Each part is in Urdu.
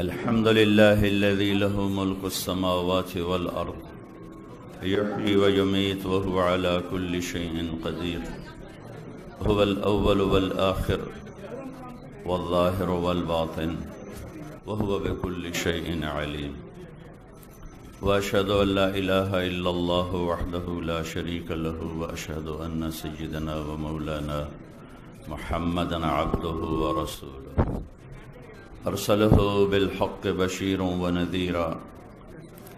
الحمد لله الذي له ملك السماوات والأرض يحيي ويميت وهو على كل شيء قدير. هو الأول والآخر والظاهر والباطن وهو بكل شيء عليم. وأشهد أن لا إله إلا الله وحده لا شريك له وأشهد أن سيدنا ومولانا محمدا عبده ورسوله أرسله بالحق بشيرا ونذيرا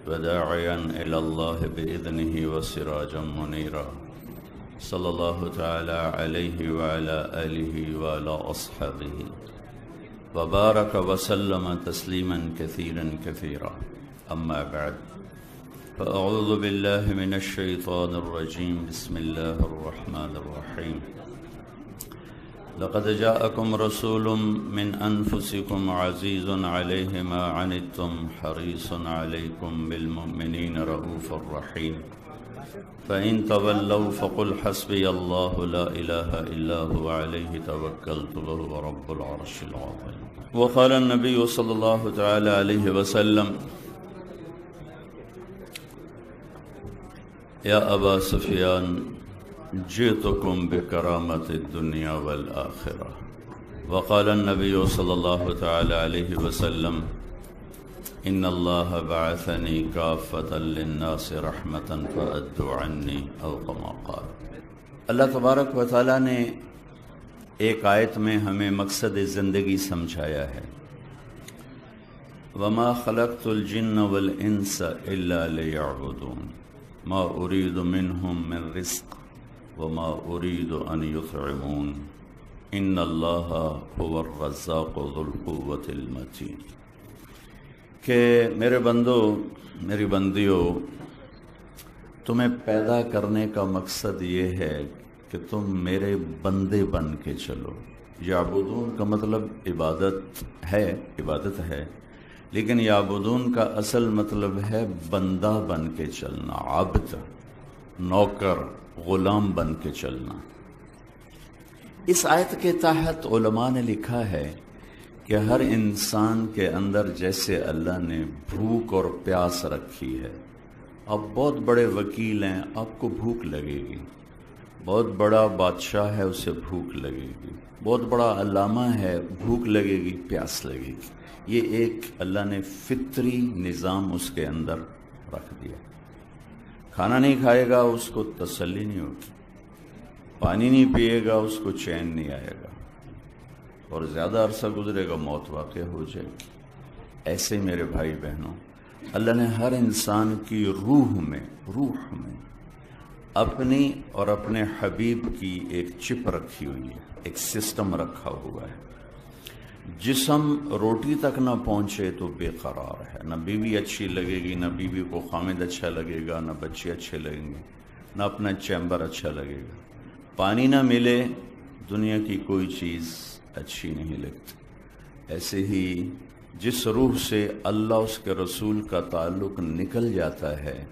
وداعيا إلى الله بإذنه وسراجا منيرا. صلى الله تعالى عليه وعلى آله وعلى أصحابه وبارك وسلم تسليما كثيرا كثيرا. أما بعد، فأعوذ بالله من الشيطان الرجيم. بسم الله الرحمن الرحيم. لقد جاءكم رسول من أنفسكم عزيز عليه ما عنتم حريص عليكم بالمؤمنين رؤوف رحيم. فإن تولوا فقل حسبي الله لا إله إلا هو عليه توكلت وهو رب العرش العظيم. وقال النبي صلى الله تعالى عليه وسلم: يا أبا سفيان جئتكم بكرامة الدنيا والآخرة. وقال النبي صلى الله تعالى عليه وسلم: إن الله بعثني كافة للناس رحمة فأدوا عني أو كما قال. اللہ تبارک و تعالیٰ نے ایک آیت میں ہمیں مقصد زندگی سمجھایا ہے. وما خلقت الجن والانس الا ليعبدون ما اريد منهم من رزق وما اريد ان يطعمون ان اللہ هو الرزاق ذو القوة المتین. کہ میرے بندو، میری بندیوں، تمہیں پیدا کرنے کا مقصد یہ ہے کہ تم میرے بندے بن کے چلو. یعبدون کا مطلب عبادت ہے، لیکن یعبدون کا اصل مطلب ہے بندہ بن کے چلنا، عبد، نوکر، غلام بن کے چلنا. اس آیت کے تحت علماء نے لکھا ہے کہ ہر انسان کے اندر جیسے اللہ نے بھوک اور پیاس رکھی ہے. آپ بہت بڑے وکیل ہیں، آپ کو بھوک لگے گی. بہت بڑا بادشاہ ہے، اسے بھوک لگے گی. بہت بڑا علامہ ہے، بھوک لگے گی، پیاس لگے گی. یہ ایک اللہ نے فطری نظام اس کے اندر رکھ دیا. کھانا نہیں کھائے گا اس کو تسلی نہیں ہوگی، پانی نہیں پیے گا اس کو چین نہیں آئے گا، اور زیادہ عرصہ گزرے گا موت واقع ہو جائے گی. ایسے میرے بھائی بہنوں، اللہ نے ہر انسان کی روح میں اپنی اور اپنے حبیب کی ایک چپ رکھی ہوئی ہے، ایک سسٹم رکھا ہوا ہے. جسم روٹی تک نہ پہنچے تو بے قرار ہے. نہ بیوی اچھی لگے گی، نہ بیوی کو خامد اچھا لگے گا، نہ بچے اچھے لگیں گے، نہ اپنا چیمبر اچھا لگے گا. پانی نہ ملے، دنیا کی کوئی چیز اچھی نہیں لگتی. ایسے ہی جس روح سے اللہ اس کے رسول کا تعلق نکل جاتا ہے،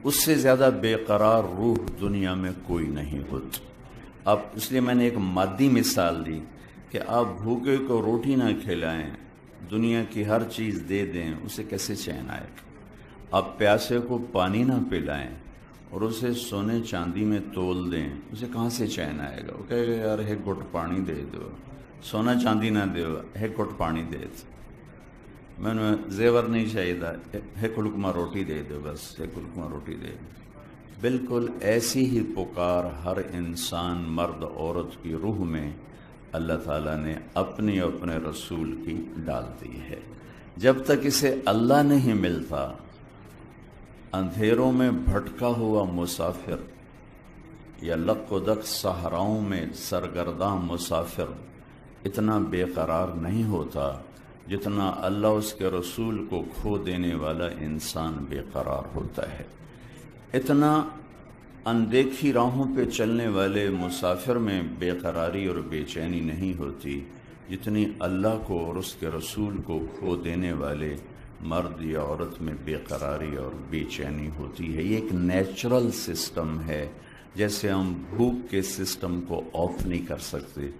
اس سے زیادہ بے قرار روح دنیا میں کوئی نہیں ہوتی. اب اس لیے میں نے ایک مادی مثال دی کہ آپ بھوکے کو روٹی نہ کھلائیں، دنیا کی ہر چیز دے دیں، اسے کیسے چین آئے گا؟ آپ پیاسے کو پانی نہ پلائیں اور اسے سونے چاندی میں تول دیں، اسے کہاں سے چین آئے گا؟ وہ کہے گا یار ایک گھٹ پانی دے دو، سونا چاندی نہ دو، ایک گھٹ پانی دے دو، میں نے زیور نہیں چاہیے تھا، ایک لقمہ روٹی دے دو، بس ایک لقمہ روٹی دے دو. بالکل ایسی ہی پکار ہر انسان، مرد عورت کی روح میں اللہ تعالیٰ نے اپنے رسول کی ڈال دی ہے. جب تک اسے اللہ نہیں ملتا، اندھیروں میں بھٹکا ہوا مسافر یا لق و دق صحراؤں میں سرگرداں مسافر اتنا بے قرار نہیں ہوتا جتنا اللہ اس کے رسول کو کھو دینے والا انسان بے قرار ہوتا ہے. اتنا اندیکھی راہوں پہ چلنے والے مسافر میں بے قراری اور بے چینی نہیں ہوتی جتنی اللہ کو اور اس کے رسول کو کھو دینے والے مرد یا عورت میں بے قراری اور بے چینی ہوتی ہے. یہ ایک نیچرل سسٹم ہے. جیسے ہم بھوک کے سسٹم کو آف نہیں کر سکتے،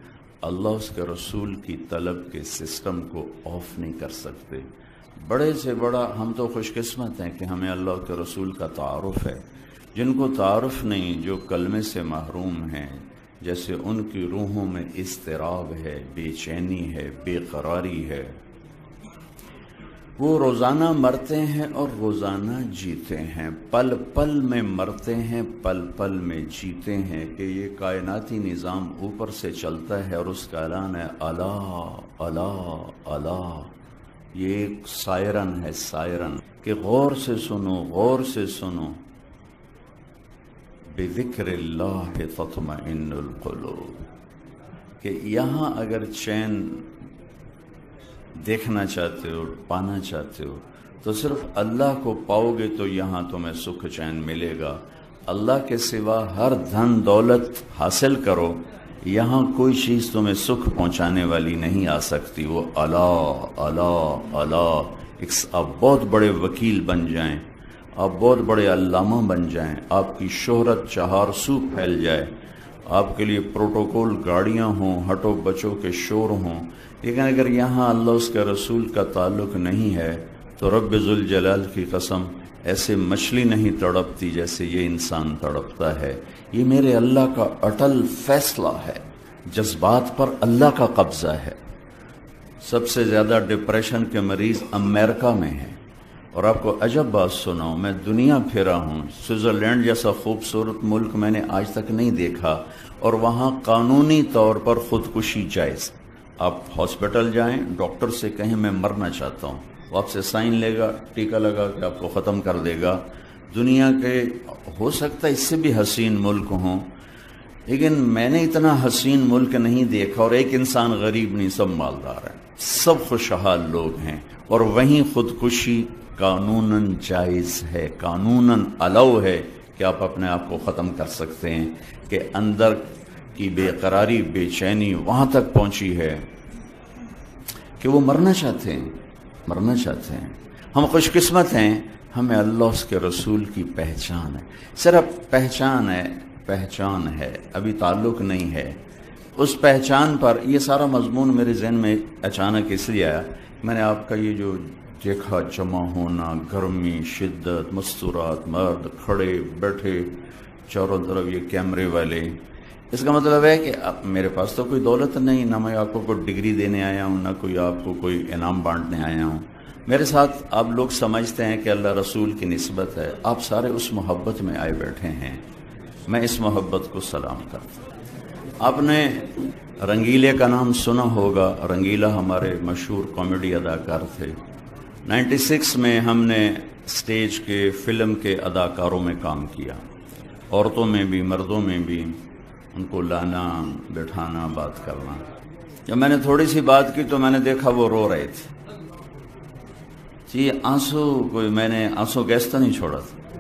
اللہ اس کے رسول کی طلب کے سسٹم کو آف نہیں کر سکتے۔ بڑے سے بڑا ہم تو خوش قسمت ہیں کہ ہمیں اللہ کے رسول کا تعارف ہے۔ جن کو تعارف نہیں، جو کلمے سے محروم ہیں، جیسے ان کی روحوں میں اضطراب ہے، بے چینی ہے، بے قراری ہے، وہ روزانہ مرتے ہیں اور روزانہ جیتے ہیں، پل پل میں مرتے ہیں، پل پل میں جیتے ہیں، کہ یہ کائناتی نظام اوپر سے چلتا ہے اور اس کا اعلان ہے الا الا الا۔ یہ ایک سائرن ہے، سائرن، کہ غور سے سنو، غور سے سنو، بذکر اللہ تطمئن القلوب، کہ یہاں اگر چین دیکھنا چاہتے ہو، پانا چاہتے ہو، تو صرف اللہ کو پاؤ گے تو یہاں تمہیں سکھ چین ملے گا۔ اللہ کے سوا ہر دھن دولت حاصل کرو، یہاں کوئی چیز تمہیں سکھ پہنچانے والی نہیں آ سکتی۔ وہ اللہ اللہ اللہ، آپ بہت بڑے وکیل بن جائیں، آپ بہت بڑے علامہ بن جائیں، آپ کی شہرت چہار سو پھیل جائے، آپ کے لیے پروٹوکول گاڑیاں ہوں، ہٹو بچوں کے شور ہوں، لیکن اگر یہاں اللہ اس کے رسول کا تعلق نہیں ہے تو رب ذوالجلال کی قسم ایسے مچھلی نہیں تڑپتی جیسے یہ انسان تڑپتا ہے۔ یہ میرے اللہ کا اٹل فیصلہ ہے، جذبات پر اللہ کا قبضہ ہے۔ سب سے زیادہ ڈپریشن کے مریض امریکہ میں ہیں، اور آپ کو عجب بات سناؤں، میں دنیا پھرا ہوں، سوئٹزرلینڈ جیسا خوبصورت ملک میں نے آج تک نہیں دیکھا، اور وہاں قانونی طور پر خودکشی جائز۔ آپ ہاسپٹل جائیں، ڈاکٹر سے کہیں میں مرنا چاہتا ہوں، وہ آپ سے سائن لے گا، ٹیکہ لگا کے آپ کو ختم کر دے گا۔ دنیا کے ہو سکتا ہے اس سے بھی حسین ملک ہوں، لیکن میں نے اتنا حسین ملک نہیں دیکھا، اور ایک انسان غریب نہیں، سب مالدار ہیں، سب خوشحال لوگ ہیں، اور وہیں خودکشی قانوناً جائز ہے، قانوناً الاؤ ہے کہ آپ اپنے آپ کو ختم کر سکتے ہیں، کہ اندر کی بے قراری، بے چینی وہاں تک پہنچی ہے کہ وہ مرنا چاہتے ہیں، مرنا چاہتے ہیں۔ ہم خوش قسمت ہیں، ہمیں اللہ اس کے رسول کی پہچان ہے، صرف پہچان ہے، پہچان ہے، ابھی تعلق نہیں ہے۔ اس پہچان پر یہ سارا مضمون میرے ذہن میں اچانک اس لیے آیا، میں نے آپ کا یہ جو دیکھا جمع ہونا، گرمی، شدت، مستورات، مرد کھڑے بیٹھے چاروں طرف، یہ کیمرے والے، اس کا مطلب ہے کہ اب میرے پاس تو کوئی دولت نہیں، نہ میں آپ کو کوئی ڈگری دینے آیا ہوں، نہ کوئی آپ کو کوئی انعام بانٹنے آیا ہوں۔ میرے ساتھ آپ لوگ سمجھتے ہیں کہ اللہ رسول کی نسبت ہے، آپ سارے اس محبت میں آئے بیٹھے ہیں، میں اس محبت کو سلام کرتا ہوں۔ آپ نے رنگیلے کا نام سنا ہوگا، رنگیلا ہمارے مشہور کامیڈی اداکار تھے۔ 96 میں ہم نے سٹیج کے، فلم کے اداکاروں میں کام کیا، عورتوں میں بھی مردوں میں بھی، ان کو لانا، بٹھانا، بات کرنا۔ جب میں نے تھوڑی سی بات کی تو میں نے دیکھا وہ رو رہے تھے، جی آنسو، کوئی میں نے آنسو گیس تو نہیں چھوڑا تھا،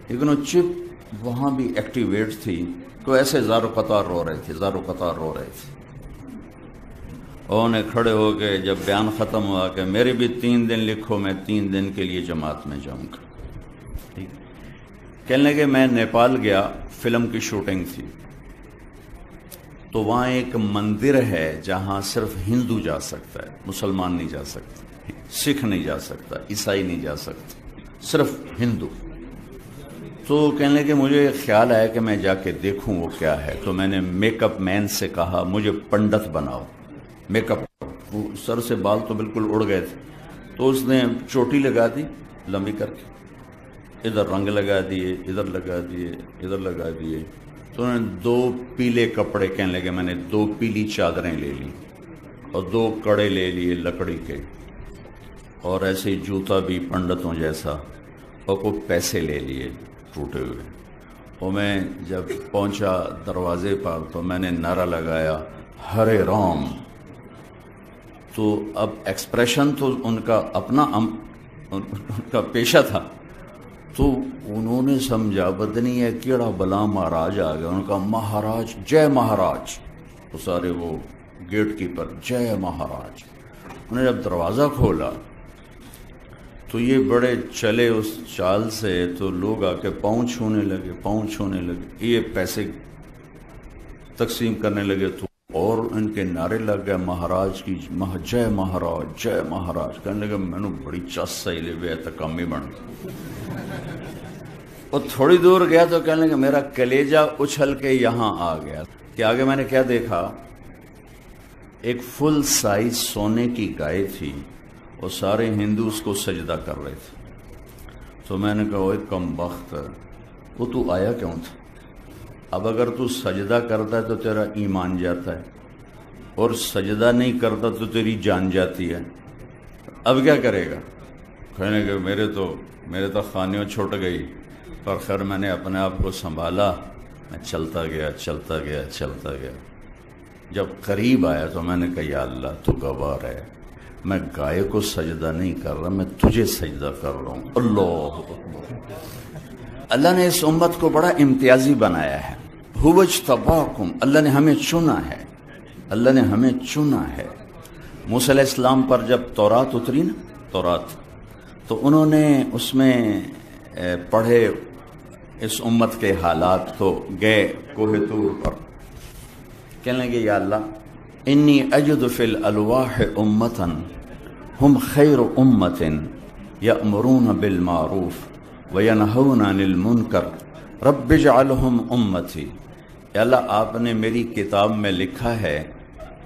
لیکن وہ چپ وہاں بھی ایکٹیویٹ تھی، تو ایسے زارو قطار رو رہے تھے، زارو قطار رو رہے تھے۔ اور انہیں کھڑے ہو کے جب بیان ختم ہوا کہ میرے بھی 3 دن لکھو، میں 3 دن کے لیے جماعت میں جاؤں گا، ٹھیک۔ کہنے لگے میں نیپال گیا، فلم کی شوٹنگ تھی، تو وہاں ایک مندر ہے جہاں صرف ہندو جا سکتا ہے، مسلمان نہیں جا سکتا، سکھ نہیں جا سکتا، عیسائی نہیں جا سکتا، صرف ہندو۔ تو کہنے لگے مجھے خیال آیا کہ میں جا کے دیکھوں وہ کیا ہے، تو میں نے میک اپ مین سے کہا مجھے پنڈت بناؤ، میک اپ، وہ سر سے بال تو بالکل اڑ گئے تھے، تو اس نے چوٹی لگا دی لمبی کر کے، ادھر رنگ لگا دیے، ادھر لگا دیے، ادھر لگا دیے، تو انہوں نے 2 پیلے کپڑے، کہنے لگے میں نے 2 پیلی چادریں لے لی، اور 2 کڑے لے لیے لکڑی کے، اور ایسے ہی جوتا بھی پنڈتوں جیسا، اور کوئی پیسے لے لیے ٹوٹے ہوئے۔ اور میں جب پہنچا دروازے پر تو میں نے نعرہ لگایا ہرے رام، تو اب ایکسپریشن تو ان کا اپنا ان کا پیشہ تھا، تو انہوں نے سمجھا بدنی ہے کیڑا بلا مہاراج آ گیا، ان کا مہاراج جے مہاراج، وہ سارے وہ گیٹ کیپر جے مہاراج۔ انہوں نے جب دروازہ کھولا تو یہ بڑے چلے اس چال سے، تو لوگ آ کے پاؤں چھونے لگے، پاؤں چھونے لگے، یہ پیسے تقسیم کرنے لگے، تو اور ان کے نعرے لگ گئے مہاراج کی جے مہاراج جے مہاراج. کہنے لگا میں نے بڑی چس سہی لے بے تکامی بن. اور تھوڑی دور گیا تو کہنے لگا میرا کلیجہ اچھل کے یہاں آ گیا کہ آگے میں نے کیا دیکھا، ایک فل سائز سونے کی گائے تھی اور سارے ہندو اس کو سجدہ کر رہے تھے. تو میں نے کہا وہ کم بخت وہ تو آیا کیوں تھا؟ اب اگر تو سجدہ کرتا ہے تو تیرا ایمان جاتا ہے اور سجدہ نہیں کرتا تو تیری جان جاتی ہے. اب کیا کرے گا؟ کہنے کہ میرے تو خانیوں چھوٹ گئی، پر خیر میں نے اپنے آپ کو سنبھالا، میں چلتا گیا. جب قریب آیا تو میں نے کہا یا اللہ تو گواہ ہے، میں گائے کو سجدہ نہیں کر رہا، میں تجھے سجدہ کر رہا ہوں. اللہ نے اس امت کو بڑا امتیازی بنایا ہے. هو اجتباکم، اللہ نے ہمیں چنا ہے. موسیٰ علیہ السلام پر جب تورات اتری نا، تورات، تو انہوں نے اس میں پڑھے اس امت کے حالات، تو گئے کوہ طور پر، کہنے لگے یا اللہ انی اجد فی الالواح امتا ہم خیر امت یأمرون بالمعروف وینہون عن المنکر رب اجعلہم امتی. یا اللہ آپ نے میری کتاب میں لکھا ہے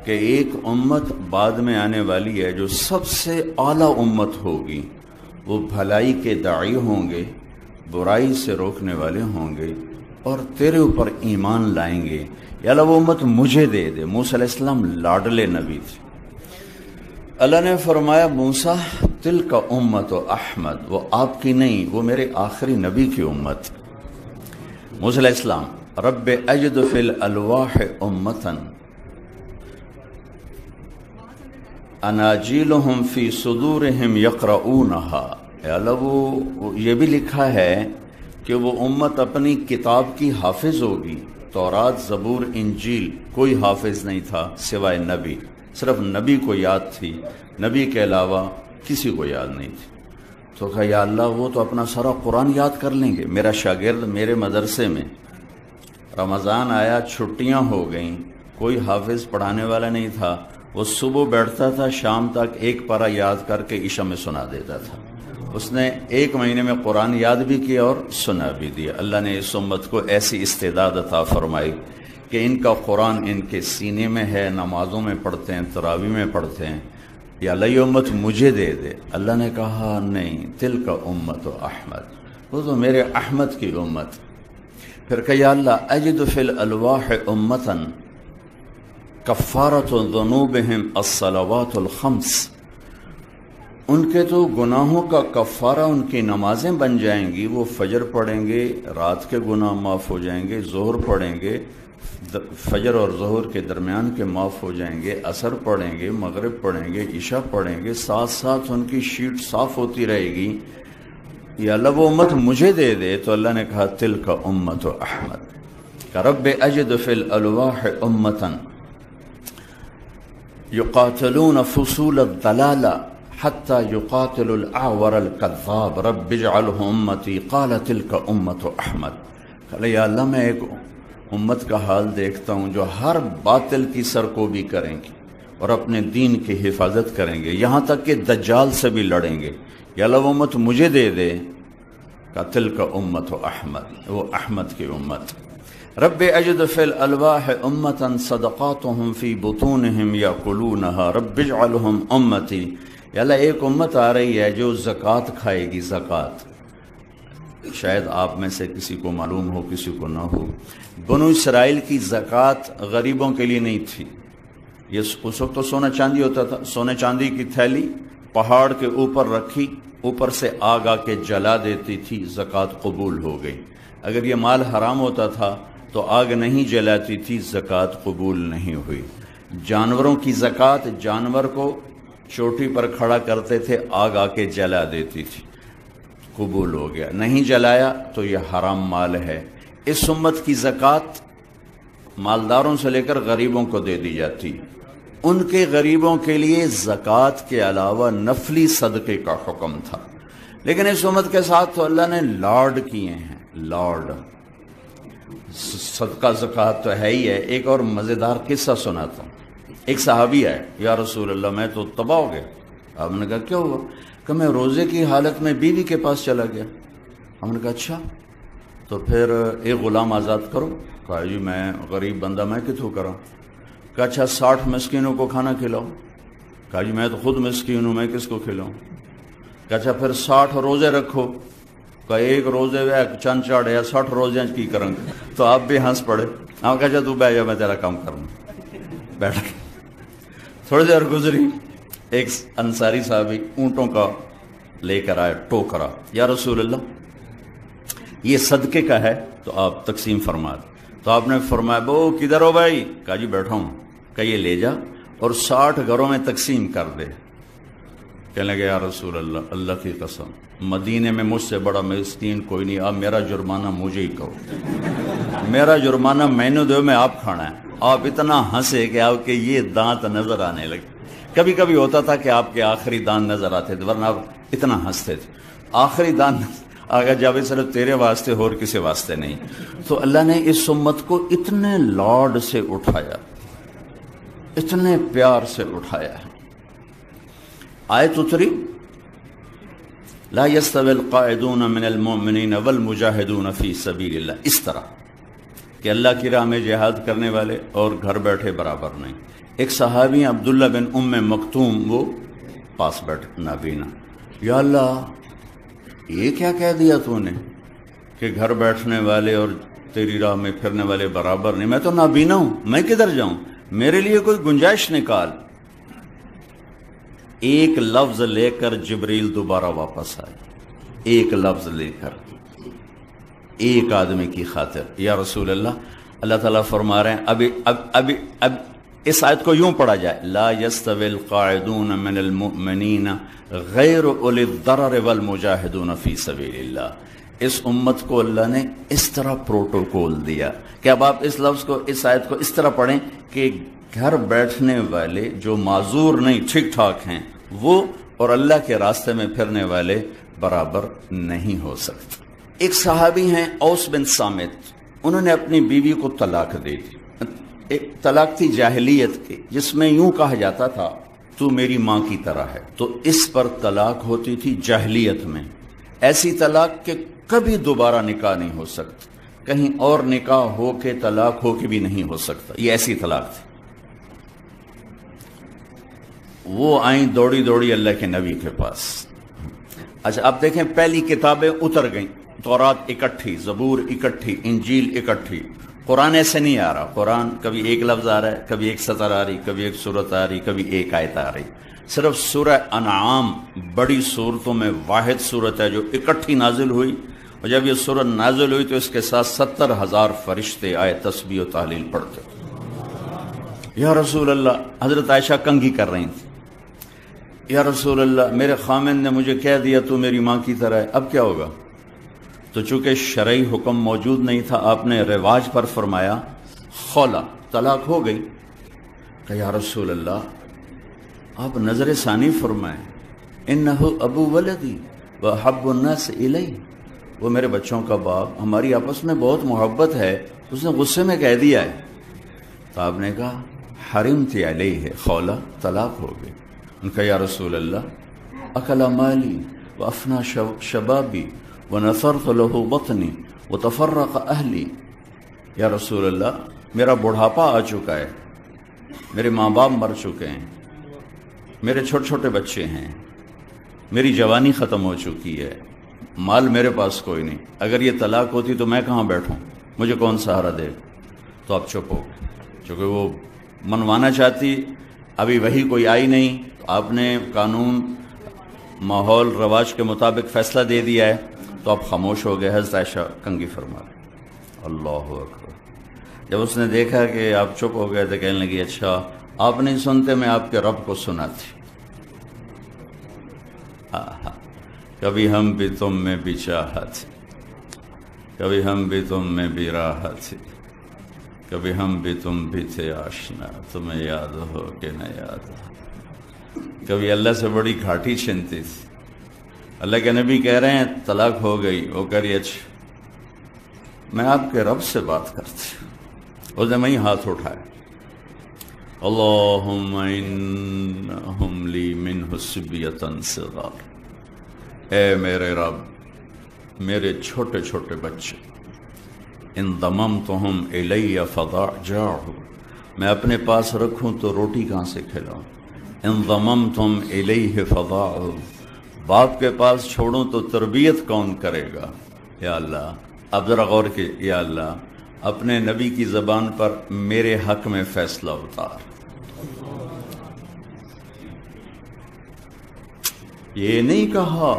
کہ ایک امت بعد میں آنے والی ہے جو سب سے اعلیٰ امت ہوگی، وہ بھلائی کے داعی ہوں گے، برائی سے روکنے والے ہوں گے اور تیرے اوپر ایمان لائیں گے. یا اللہ وہ امت مجھے دے دے. موسیٰ علیہ السلام لاڈلے نبی تھے. اللہ نے فرمایا موسیٰ تلک امت احمد، وہ آپ کی نہیں، وہ میرے آخری نبی کی امت. موسیٰ علیہ السلام رب اجد فی الالواح امتا اناجیلہم فی صدورہم یقرؤونہا. یا اللہ وہ یہ بھی لکھا ہے کہ وہ امت اپنی کتاب کی حافظ ہوگی. تورات، زبور، انجیل کوئی حافظ نہیں تھا سوائے نبی، صرف نبی کو یاد تھی، نبی کے علاوہ کسی کو یاد نہیں تھی. تو کہا یا اللہ وہ تو اپنا سارا قرآن یاد کر لیں گے. میرا شاگرد میرے مدرسے میں رمضان آیا، چھٹیاں ہو گئیں، کوئی حافظ پڑھانے والا نہیں تھا، وہ صبح بیٹھتا تھا، شام تک ایک پارہ یاد کر کے عشاء میں سنا دیتا تھا. اس نے 1 مہینے میں قرآن یاد بھی کیا اور سنا بھی دیا. اللہ نے اس امت کو ایسی استعداد عطا فرمائی کہ ان کا قرآن ان کے سینے میں ہے، نمازوں میں پڑھتے ہیں، تراویح میں پڑھتے ہیں. یا اللہ یہ امت مجھے دے دے. اللہ نے کہا نہیں، تلک امت احمد، وہ تو میرے احمد کی امت. پھر کہ یا اللہ اجد فی الالواح امتا کفارۃ ذنوبہم الصلوات الخمس، ان کے تو گناہوں کا کفارہ ان کی نمازیں بن جائیں گی. وہ فجر پڑھیں گے، رات کے گناہ معاف ہو جائیں گے، ظہر پڑھیں گے، فجر اور ظہر کے درمیان کے معاف ہو جائیں گے، عصر پڑھیں گے، مغرب پڑھیں گے، عشاء پڑھیں گے، ساتھ ساتھ ان کی شیٹ صاف ہوتی رہے گی. یا اللہ وہ امت مجھے دے دے. تو اللہ نے کہا تلک امت احمد. کہ رب اجد فی الالواح امتا یقاتلون فصول الضلال حتی یقاتل الاعور الکذاب رب اجعلہ امتی. قال تلک امت احمد. کہ یا اللہ میں ایک امت کا حال دیکھتا ہوں جو ہر باطل کی سرکوبی کریں گے اور اپنے دین کی حفاظت کریں گے، یہاں تک کہ دجال سے بھی لڑیں گے. یا اللہ وہ امت مجھے دے دے. کہ تلک امت احمد، وہ احمد کی امت. رب اجد فی الالواح امتا صدقاتہم فی بطونہم یاکلونہا رب اجعلہم امتی. یا اللہ ایک امت آ رہی ہے جو زکوٰۃ کھائے گی. زکوٰۃ شاید آپ میں سے کسی کو معلوم ہو، کسی کو نہ ہو. بنو اسرائیل کی زکوٰۃ غریبوں کے لیے نہیں تھی. یہ اس وقت تو سونا چاندی ہوتا تھا. سونے چاندی کی تھیلی پہاڑ کے اوپر رکھی، اوپر سے آگ آ کے جلا دیتی تھی، زکوٰۃ قبول ہو گئی. اگر یہ مال حرام ہوتا تھا تو آگ نہیں جلاتی تھی، زکوٰۃ قبول نہیں ہوئی. جانوروں کی زکوٰۃ، جانور کو چوٹی پر کھڑا کرتے تھے، آگ آ کے جلا دیتی تھی، قبول ہو گیا. نہیں جلایا تو یہ حرام مال ہے. اس امت کی زکوٰۃ مالداروں سے لے کر غریبوں کو دے دی جاتی. ان کے غریبوں کے لیے زکوٰۃ کے علاوہ نفلی صدقے کا حکم تھا. لیکن اس امت کے ساتھ تو اللہ نے لاڈ کیے ہیں، لاڈ. صدقہ زکوٰۃ تو ہے ہی ہے، ایک اور مزیدار قصہ سناتا ہوں۔ ایک صحابی ہے، یا رسول اللہ میں تو تباہ ہو گیا۔ آپ نے کہا کیا ہوا؟ کہ میں روزے کی حالت میں بیوی کے پاس چلا گیا۔ ہم نے کہا اچھا، تو پھر ایک غلام آزاد کرو۔ کہا جی میں غریب بندہ، میں کتوں کروں؟ کہا اچھا 60 مسکینوں کو کھانا کھلاؤ۔ کہا جی میں تو خود مسکین ہوں، میں کس کو کھلاؤں؟ کہا اچھا پھر 60 روزے رکھو۔ کہا ایک روزے چند چاڑ یا 60 روزے کی کریں گے؟ تو آپ بھی ہنس پڑے۔ ہم کہا اچھا تو بیٹھ جا، میں تیرا کام کروں۔ بیٹھ گئے۔ تھوڑی دیر گزری، ایک انصاری صحابی اونٹوں کا لے کر آئے ٹوکرا۔ یا رسول اللہ یہ صدقے کا ہے تو آپ تقسیم فرما دیں۔ تو آپ نے فرمایا وہ کدھر ہو بھائی؟ کہا جی بیٹھا ہوں۔ کہ یہ لے جا اور 60 گھروں میں تقسیم کر دے۔ کہنے لگے یا رسول اللہ، اللہ کی قسم مدینے میں مجھ سے بڑا مسکین کوئی نہیں، آپ میرا جرمانہ مجھے ہی کہو، میرا جرمانہ میں نے دو، میں آپ کھانا ہے۔ آپ اتنا ہنسے کہ آپ کے یہ دانت نظر آنے لگے۔ کبھی کبھی ہوتا تھا کہ آپ کے آخری دانت نظر آتے تھے، ورنہ آپ اتنا ہنستے تھے۔ آخری دانت آگا جب صرف تیرے واسطے اور کسی واسطے نہیں۔ تو اللہ نے اس امت کو اتنے لاڈ سے اٹھایا، اتنے پیار سے اٹھایا ہے۔ آیت اتری لا يستوي القاعدون من المؤمنین والمجاہدون فی سبیل اللہ، اس طرح کہ اللہ کی راہ میں جہاد کرنے والے اور گھر بیٹھے برابر نہیں۔ ایک صحابی عبداللہ بن ام مکتوم، وہ پاس بیٹھ نابینا، یا اللہ یہ کیا کہہ دیا تو نے کہ گھر بیٹھنے والے اور تیری راہ میں پھرنے والے برابر نہیں؟ میں تو نابینا ہوں، میں کدھر جاؤں؟ میرے لیے کوئی گنجائش نکال۔ ایک لفظ لے کر جبریل دوبارہ واپس آئے، ایک لفظ لے کر، ایک آدمی کی خاطر۔ یا رسول اللہ، اللہ تعالیٰ فرما رہے ہیں اب اس آیت کو یوں پڑھا جائے، لا يستوي القاعدون من المؤمنین غیر اولی الضرر والمجاہدون فی سبیل اللہ۔ اس امت کو اللہ نے اس طرح پروٹوکول دیا کہ اب آپ اس لفظ کو، اس آیت کو اس طرح پڑھیں کہ گھر بیٹھنے والے جو معذور نہیں، ٹھیک ٹھاک ہیں، وہ اور اللہ کے راستے میں پھرنے والے برابر نہیں ہو سکتے۔ ایک صحابی ہیں اوس بن صامت، انہوں نے اپنی بیوی کو طلاق دے دی۔ ایک طلاق تھی جاہلیت کی، جس میں یوں کہا جاتا تھا تو میری ماں کی طرح ہے، تو اس پر طلاق ہوتی تھی جاہلیت میں۔ ایسی طلاق کہ کبھی دوبارہ نکاح نہیں ہو سکتا، کہیں اور نکاح ہو کے طلاق ہو کے بھی نہیں ہو سکتا، یہ ایسی طلاق تھی۔ وہ آئیں دوڑی دوڑی اللہ کے نبی کے پاس۔ اچھا اب دیکھیں، پہلی کتابیں اتر گئیں، تورات اکٹھی، زبور اکٹھی، انجیل اکٹھی۔ قرآن ایسے نہیں آ رہا، قرآن کبھی ایک لفظ آ رہا ہے، کبھی ایک سطر آ رہی، کبھی ایک سورت آ رہی، کبھی ایک آیت آ رہی۔ صرف سورہ انعام بڑی صورتوں میں واحد صورت ہے جو اکٹھی نازل ہوئی، اور جب یہ صورت نازل ہوئی تو اس کے ساتھ 70,000 فرشتے آئے تسبیح و تحلیل پڑھتے۔ یا رسول اللہ، حضرت عائشہ کنگھی کر رہی تھی، یا رسول اللہ میرے خامن نے مجھے کہہ دیا تو میری ماں کی طرح ہے، اب کیا ہوگا؟ تو چونکہ شرعی حکم موجود نہیں تھا، آپ نے رواج پر فرمایا خولا، طلاق ہو گئی۔ کہ یا رسول اللہ آپ نظر ثانی فرمائیں، انہو ابو ولدی وحب الناس الی، وہ میرے بچوں کا باپ، ہماری آپس میں بہت محبت ہے، اس نے غصے میں کہہ دیا ہے۔ تو آپ نے کہا حرمت علیہ، خولا طلاق ہو گئی۔ ان کا یا رسول اللہ اکل مالی وافنا شبابی ونثرت له بطنی وتفرق اہلی، یا رسول اللہ میرا بڑھاپا آ چکا ہے، میرے ماں باپ مر چکے ہیں، میرے چھوٹے چھوٹے بچے ہیں، میری جوانی ختم ہو چکی ہے، مال میرے پاس کوئی نہیں، اگر یہ طلاق ہوتی تو میں کہاں بیٹھوں، مجھے کون سہارا دے؟ تو آپ چپ ہو گئے، چونکہ وہ منوانا چاہتی، ابھی وہی کوئی آئی نہیں، تو آپ نے قانون ماحول رواج کے مطابق فیصلہ دے دیا ہے، تو آپ خاموش ہو گئے۔ حضرت عائشہ کنگھی فرما رہے، اللہ اکبر۔ جب اس نے دیکھا کہ آپ چپ ہو گئے تو کہنے لگی اچھا آپ نہیں سنتے، میں آپ کے رب کو سناتی۔ کبھی ہم بھی تم میں بھی چاہت، کبھی ہم بھی تم میں بھی راحت، کبھی ہم بھی تم بھی تھے آشنا، تمہیں یاد ہو کہ نہ یاد ہو۔ کبھی اللہ سے بڑی گھاٹی چھنتی تھی، اللہ کے نبی کہہ رہے ہیں طلاق ہو گئی، وہ کہہ رہی اچھا میں آپ کے رب سے بات کرتی ہوں. اس نے وہیں ہاتھ اٹھایا. اللہم انہم لی منہ صبیۃ صغار. اے میرے رب، میرے چھوٹے چھوٹے بچے. ان ضممتہم الی فضاجعہ، میں اپنے پاس رکھوں تو روٹی کہاں سے کھلاؤں. ان ضممتم الیہ فضاعہ، باپ کے پاس چھوڑوں تو تربیت کون کرے گا. یا اللہ، اب ذرا غور کہ یا اللہ اپنے نبی کی زبان پر میرے حق میں فیصلہ اتار. یہ نہیں کہا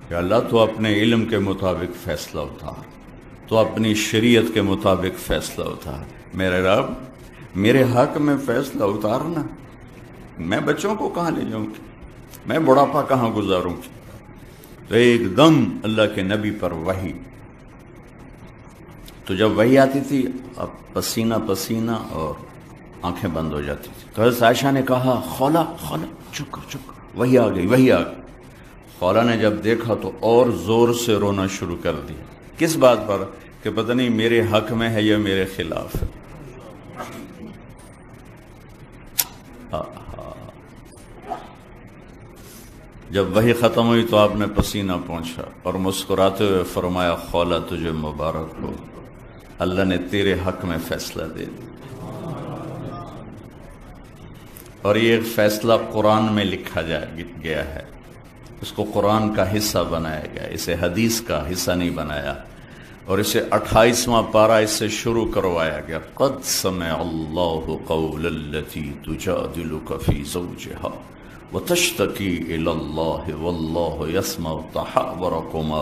کہ اللہ تو اپنے علم کے مطابق فیصلہ اتار، تو اپنی شریعت کے مطابق فیصلہ اتار. میرے رب، میرے حق میں فیصلہ اتارنا. میں بچوں کو کہاں لے جاؤں گی، میں بڑھاپا کہاں گزاروں گی. تو ایک دم اللہ کے نبی پر وحی. تو جب وحی آتی تھی اب پسینہ پسینہ اور آنکھیں بند ہو جاتی تھی. تو حضرت عائشہ نے کہا خولا خولا چپ کر چپ کر، وحی آ گئی وحی آ گئی. خولا نے جب دیکھا تو اور زور سے رونا شروع کر دیا. کس بات پر؟ کہ پتہ نہیں میرے حق میں ہے یا میرے خلاف ہے. جب وحی ختم ہوئی تو آپ نے پسینہ پہنچا اور مسکراتے ہوئے فرمایا خولا تجھے مبارک ہو، اللہ نے تیرے حق میں فیصلہ دے دیا. اور یہ فیصلہ قرآن میں لکھا گیا ہے، اس کو قرآن کا حصہ بنایا گیا، اسے حدیث کا حصہ نہیں بنایا. اور اسے 28واں پارہ اس سے شروع کروایا گیا. قد سمع اللہ قول التي تجادلك في زوجها وتشتكي إلى الله والله يسمع تحاوركما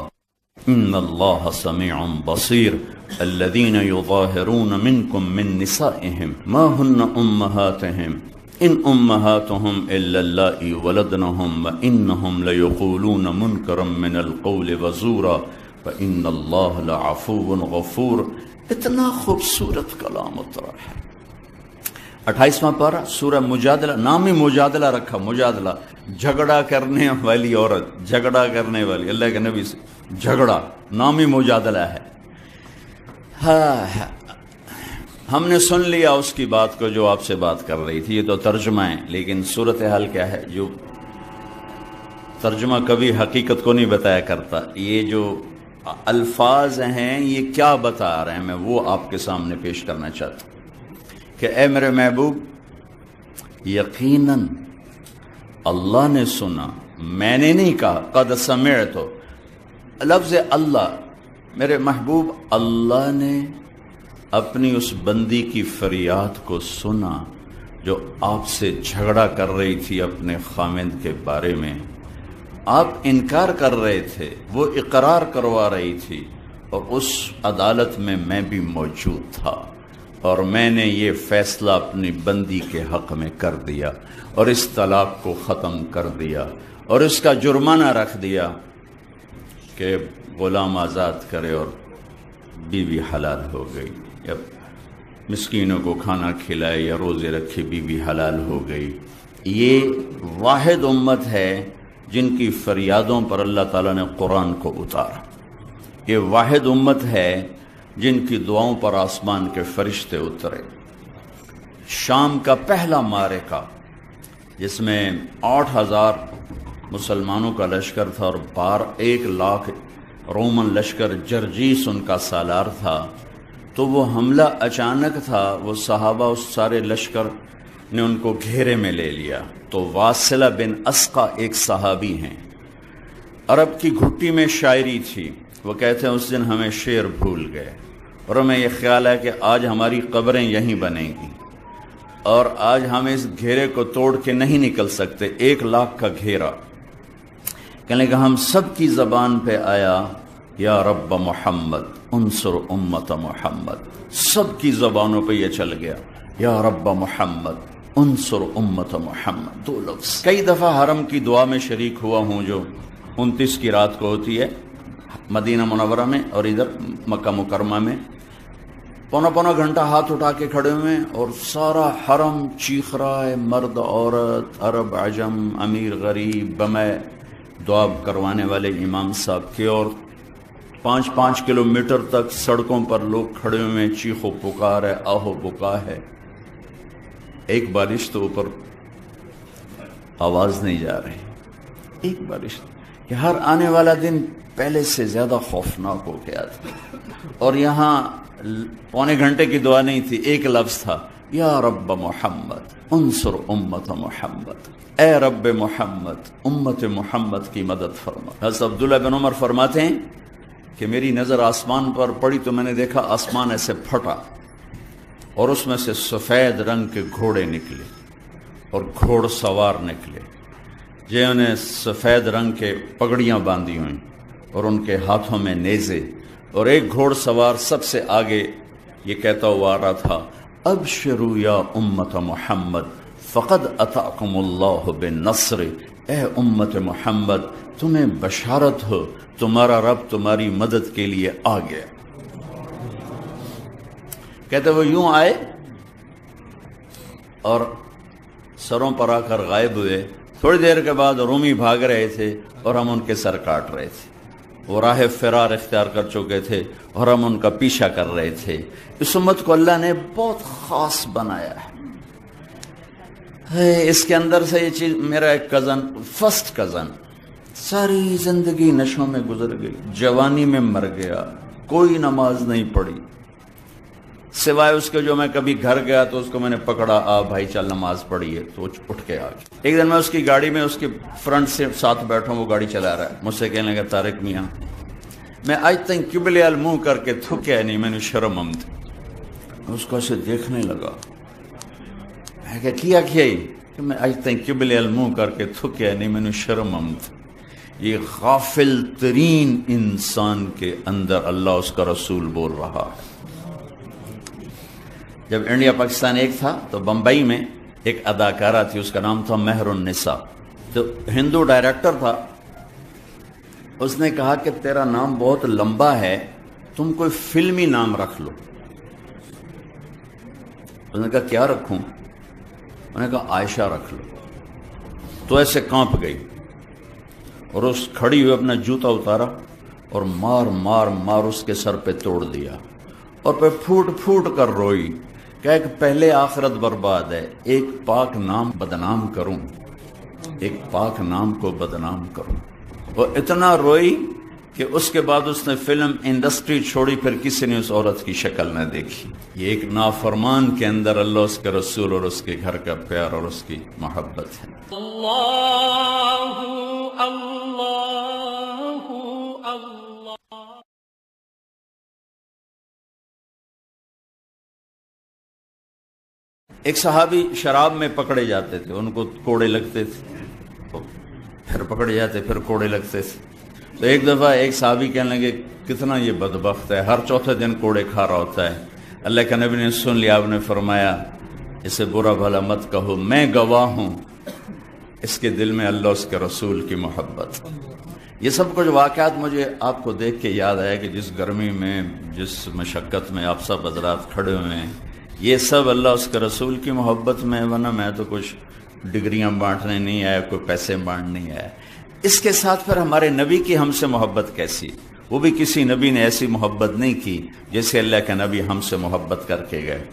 إن الله سميع بصير. الذين يظاهرون منكم من نسائهم ما هن أمهاتهم إن أمهاتهم إلا اللائي ولدنهم وإنهم ليقولون منكرا من القول وزورا وإن الله لعفو غفور. اتنا خوبصورت کلام اترا ہے. 28واں پارہ سورہ مجادلہ، نام ہی مجادلہ رکھا. مجادلہ جھگڑا کرنے والی عورت، جھگڑا کرنے والی، اللہ کے نبی سے جھگڑا، نام ہی مجادلہ ہے. ہم نے سن لیا اس کی بات کو جو آپ سے بات کر رہی تھی. یہ تو ترجمہ ہے، لیکن صورتحال کیا ہے؟ جو ترجمہ کبھی حقیقت کو نہیں بتایا کرتا. یہ جو الفاظ ہیں یہ کیا بتا رہے ہیں، میں وہ آپ کے سامنے پیش کرنا چاہتا ہوں کہ اے میرے محبوب، یقیناً اللہ نے سنا، میں نے نہیں کہا. قد سمعت، لفظ اللہ، میرے محبوب اللہ نے اپنی اس بندی کی فریاد کو سنا جو آپ سے جھگڑا کر رہی تھی اپنے خاوند کے بارے میں. آپ انکار کر رہے تھے، وہ اقرار کروا رہی تھی، اور اس عدالت میں میں بھی موجود تھا، اور میں نے یہ فیصلہ اپنی بندی کے حق میں کر دیا اور اس طلاق کو ختم کر دیا اور اس کا جرمانہ رکھ دیا کہ غلام آزاد کرے اور بیوی حلال ہو گئی، یا مسکینوں کو کھانا کھلائے یا روزے رکھے، بیوی حلال ہو گئی. یہ واحد امت ہے جن کی فریادوں پر اللہ تعالیٰ نے قرآن کو اتارا. یہ واحد امت ہے جن کی دعاؤں پر آسمان کے فرشتے اترے. شام کا پہلا معرکہ جس میں 8000 مسلمانوں کا لشکر تھا اور 1,00,000 رومن لشکر جرجیس ان کا سالار تھا، تو وہ حملہ اچانک تھا. وہ صحابہ اس سارے لشکر نے ان کو گھیرے میں لے لیا. تو واصلہ بن اسقا ایک صحابی ہیں، عرب کی گھٹی میں شاعری تھی. وہ کہتے ہیں اس دن ہمیں شعر بھول گئے اور ہمیں یہ خیال ہے کہ آج ہماری قبریں یہیں بنیں گی اور آج ہم اس گھیرے کو توڑ کے نہیں نکل سکتے. 1,00,000 کا گھیرا. کہنے کہ ہم سب کی زبان پہ آیا یا رب محمد انصر امت محمد. سب کی زبانوں پہ یہ چل گیا یا رب محمد انصر امت محمد. 2 لفظ. کئی دفعہ حرم کی دعا میں شریک ہوا ہوں جو 29 کی رات کو ہوتی ہے مدینہ منورہ میں اور ادھر مکہ مکرمہ میں. پونا گھنٹہ ہاتھ اٹھا کے کھڑے ہوئے اور سارا حرم چیخ رہا ہے، مرد عورت، عرب عجم، امیر غریب، بمے، دعا کروانے والے امام صاحب کے، اور 5 کلومیٹر تک سڑکوں پر لوگ کھڑے ہوئے ہیں، چیخ و پکار ہے، آہ و بکا ہے، ایک بارش تو اوپر آواز نہیں جا رہی، ایک بارش کہ ہر آنے والا دن پہلے سے زیادہ خوفناک ہو گیا تھا. اور یہاں پونے گھنٹے کی دعا نہیں تھی، ایک لفظ تھا، یا رب محمد انصر امت محمد، اے رب محمد امت محمد کی مدد فرما. حضرت عبداللہ بن عمر فرماتے ہیں کہ میری نظر آسمان پر پڑی تو میں نے دیکھا آسمان ایسے پھٹا اور اس میں سے سفید رنگ کے گھوڑے نکلے اور گھوڑ سوار نکلے، جنہوں نے سفید رنگ کے پگڑیاں باندھی ہوئیں اور ان کے ہاتھوں میں نیزے، اور ایک گھوڑ سوار سب سے آگے یہ کہتا ہوا آ رہا تھا، ابشروا یا امت محمد فقد اتاکم اللہ بالنصر، اے امت محمد تمہیں بشارت ہو، تمہارا رب تمہاری مدد کے لیے آ گیا. کہتے وہ یوں آئے اور سروں پر آ کر غائب ہوئے. تھوڑی دیر کے بعد رومی بھاگ رہے تھے اور ہم ان کے سر کاٹ رہے تھے. وہ راہ فرار اختیار کر چکے تھے اور ہم ان کا پیچھا کر رہے تھے. اس امت کو اللہ نے بہت خاص بنایا ہے. اس کے اندر سے یہ چیز، میرا ایک کزن، فرسٹ کزن، ساری زندگی نشوں میں گزر گئی، جوانی میں مر گیا، کوئی نماز نہیں پڑھی سوائے اس کے جو میں کبھی گھر گیا تو اس کو میں نے پکڑا، آ بھائی چل نماز پڑھی ہے، تو اٹھ کے آ گیا. ایک دن میں اس کی گاڑی میں اس کے فرنٹ سے ساتھ بیٹھا ہوں، وہ گاڑی چلا رہا ہے، مجھ سے کہنے لگا طارق میاں میں آج تک قبلے منہ کر کے تھکیا نہیں، میں نے شرم آمد. اس کو اسے دیکھنے لگا، میں کہا کیا ہی کہ میں آج تک قبلے منہ کر کے تھکیا نہیں، میں نے شرم آمد. یہ غافل ترین انسان کے اندر اللہ اس کا رسول بول رہا ہے. جب انڈیا پاکستان ایک تھا تو بمبئی میں ایک اداکارہ تھی، اس کا نام تھا مہر النساء. تو ہندو ڈائریکٹر تھا، اس نے کہا کہ تیرا نام بہت لمبا ہے، تم کوئی فلمی نام رکھ لو. اس نے کہا کیا رکھوں؟ انہوں نے کہا عائشہ رکھ لو. تو ایسے کانپ گئی اور اس کھڑی ہوئی اپنا جوتا اتارا اور مار مار مار اس کے سر پہ توڑ دیا اور پھر پھوٹ پھوٹ کر روئی. کہ پہلے آخرت برباد ہے، ایک پاک نام بدنام کروں، ایک پاک نام کو بدنام کروں. وہ اتنا روئی کہ اس کے بعد اس نے فلم انڈسٹری چھوڑی، پھر کسی نے اس عورت کی شکل نہ دیکھی. یہ ایک نافرمان کے اندر اللہ، اس کے رسول اور اس کے گھر کا پیار اور اس کی محبت ہے. اللہ اللہ اللہ. ایک صحابی شراب میں پکڑے جاتے تھے، ان کو کوڑے لگتے تھے، پھر پکڑے جاتے پھر کوڑے لگتے تھے. تو ایک دفعہ ایک صحابی کہنے لگے کتنا یہ بدبخت ہے، ہر چوتھے دن کوڑے کھا رہا ہوتا ہے. اللہ کے نبی نے سن لیا، آپ نے فرمایا اسے برا بھلا مت کہو، میں گواہ ہوں اس کے دل میں اللہ اس کے رسول کی محبت. یہ سب کچھ واقعات مجھے آپ کو دیکھ کے یاد آیا کہ جس گرمی میں، جس مشقت میں آپ سب حضرات کھڑے ہوئے ہیں، یہ سب اللہ اس کے رسول کی محبت میں. ورنہ میں تو کچھ ڈگریاں بانٹنے نہیں آیا، کوئی پیسے بانٹنے نہیں آیا. اس کے ساتھ پھر ہمارے نبی کی ہم سے محبت کیسی؟ وہ بھی کسی نبی نے ایسی محبت نہیں کی جیسے اللہ کے نبی ہم سے محبت کر کے گئے.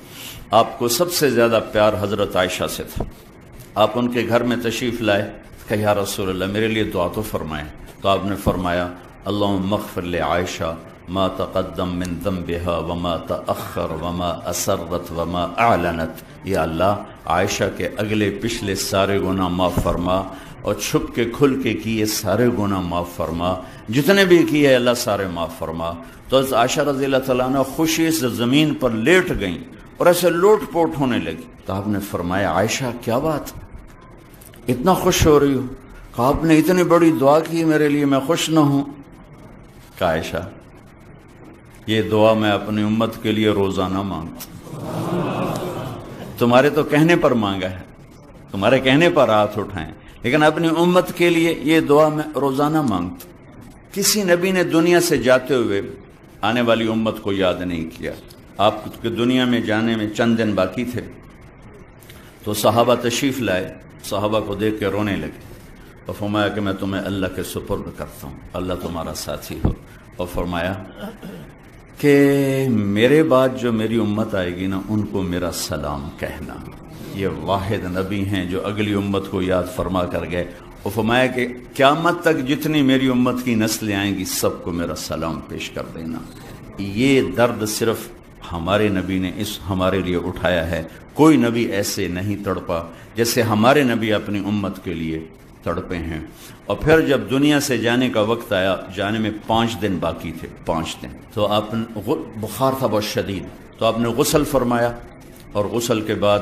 آپ کو سب سے زیادہ پیار حضرت عائشہ سے تھا. آپ ان کے گھر میں تشریف لائے کہ یا رسول اللہ میرے لیے دعا تو فرمائیں. تو آپ نے فرمایا اللہم اغفر لعائشہ ما تقدم من ذنبها وما تأخر وما اسرت وما اعلنت. یا اللہ عائشہ کے اگلے پچھلے سارے گناہ معاف فرما اور چھپ کے کھل کے کیے سارے گناہ معاف فرما، جتنے بھی کیے اللہ سارے معاف فرما. تو حضرت عائشہ رضی اللہ تعالیٰ عنہ خوشی سے زمین پر لیٹ گئیں اور ایسے لوٹ پوٹ ہونے لگی. تو آپ نے فرمایا عائشہ کیا بات، اتنا خوش ہو رہی ہو؟ کہا آپ نے اتنی بڑی دعا کی میرے لیے، میں خوش نہ ہوں؟ کہا عائشہ یہ دعا میں اپنی امت کے لیے روزانہ مانگتا. تمہارے تو کہنے پر مانگا ہے، تمہارے کہنے پر ہاتھ اٹھائیں، لیکن اپنی امت کے لیے یہ دعا میں روزانہ مانگتا. کسی نبی نے دنیا سے جاتے ہوئے آنے والی امت کو یاد نہیں کیا. آپ کے دنیا میں جانے میں چند دن باقی تھے تو صحابہ تشریف لائے، صحابہ کو دیکھ کے رونے لگے اور فرمایا کہ میں تمہیں اللہ کے سپرد کرتا ہوں، اللہ تمہارا ساتھی ہو. اور فرمایا کہ میرے بعد جو میری امت آئے گی نا ان کو میرا سلام کہنا. یہ واحد نبی ہیں جو اگلی امت کو یاد فرما کر گئے اور فرمایا کہ قیامت تک جتنی میری امت کی نسلیں آئیں گی سب کو میرا سلام پیش کر دینا. یہ درد صرف ہمارے نبی نے ہمارے لیے اٹھایا ہے. کوئی نبی ایسے نہیں تڑپا جیسے ہمارے نبی اپنی امت کے لیے تڑپے ہیں. اور پھر جب دنیا سے جانے کا وقت آیا، جانے میں 5 دن باقی تھے، 5 دن، تو آپ نے بخار تھا بہت شدید، تو آپ نے غسل فرمایا اور غسل کے بعد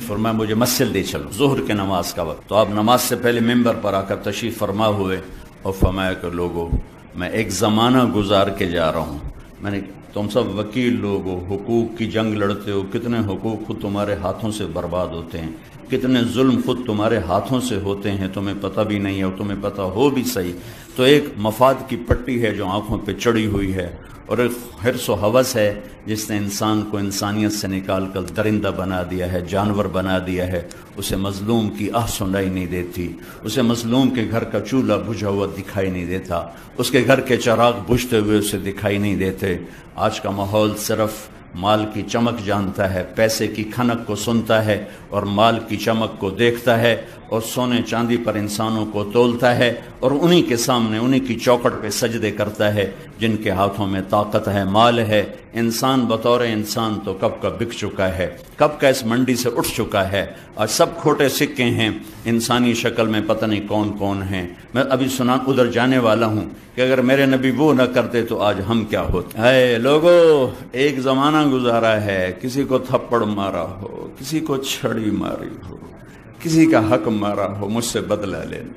فرمایا مجھے مسجد لے چلو، ظہر کے نماز کا وقت. تو آپ نماز سے پہلے ممبر پر آ کر تشریف فرما ہوئے اور فرمایا کہ لوگو میں ایک زمانہ گزار کے جا رہا ہوں. میں نے تم سب وکیل لوگ ہو، حقوق کی جنگ لڑتے ہو، کتنے حقوق خود تمہارے ہاتھوں سے برباد ہوتے ہیں، کتنے ظلم خود تمہارے ہاتھوں سے ہوتے ہیں، تمہیں پتہ بھی نہیں ہے اور تمہیں پتہ ہو بھی صحیح. تو ایک مفاد کی پٹی ہے جو آنکھوں پہ چڑھی ہوئی ہے، اور ایک حرص و ہوس ہے جس نے انسان کو انسانیت سے نکال کر درندہ بنا دیا ہے، جانور بنا دیا ہے. اسے مظلوم کی آہ سنائی نہیں دیتی، اسے مظلوم کے گھر کا چولہا بجھا ہوا دکھائی نہیں دیتا، اس کے گھر کے چراغ بجھتے ہوئے اسے دکھائی نہیں دیتے. آج کا ماحول صرف مال کی چمک جانتا ہے، پیسے کی کھنک کو سنتا ہے اور مال کی چمک کو دیکھتا ہے، اور سونے چاندی پر انسانوں کو تولتا ہے اور انہی کے سامنے انہی کی چوکھٹ پہ سجدے کرتا ہے جن کے ہاتھوں میں طاقت ہے، مال ہے. انسان بطور انسان تو کب کا بک چکا ہے، کب کا اس منڈی سے اٹھ چکا ہے، اور سب کھوٹے سکے ہیں. انسانی شکل میں پتہ نہیں کون کون ہیں. میں ابھی سنا ادھر جانے والا ہوں کہ اگر میرے نبی وہ نہ کرتے تو آج ہم کیا ہوتے. اے لوگو، ایک زمانہ گزارا ہے، کسی کو تھپڑ مارا ہو، کسی کو چھڑی ماری ہو، کسی کا حق مارا ہو، مجھ سے بدلہ لینا.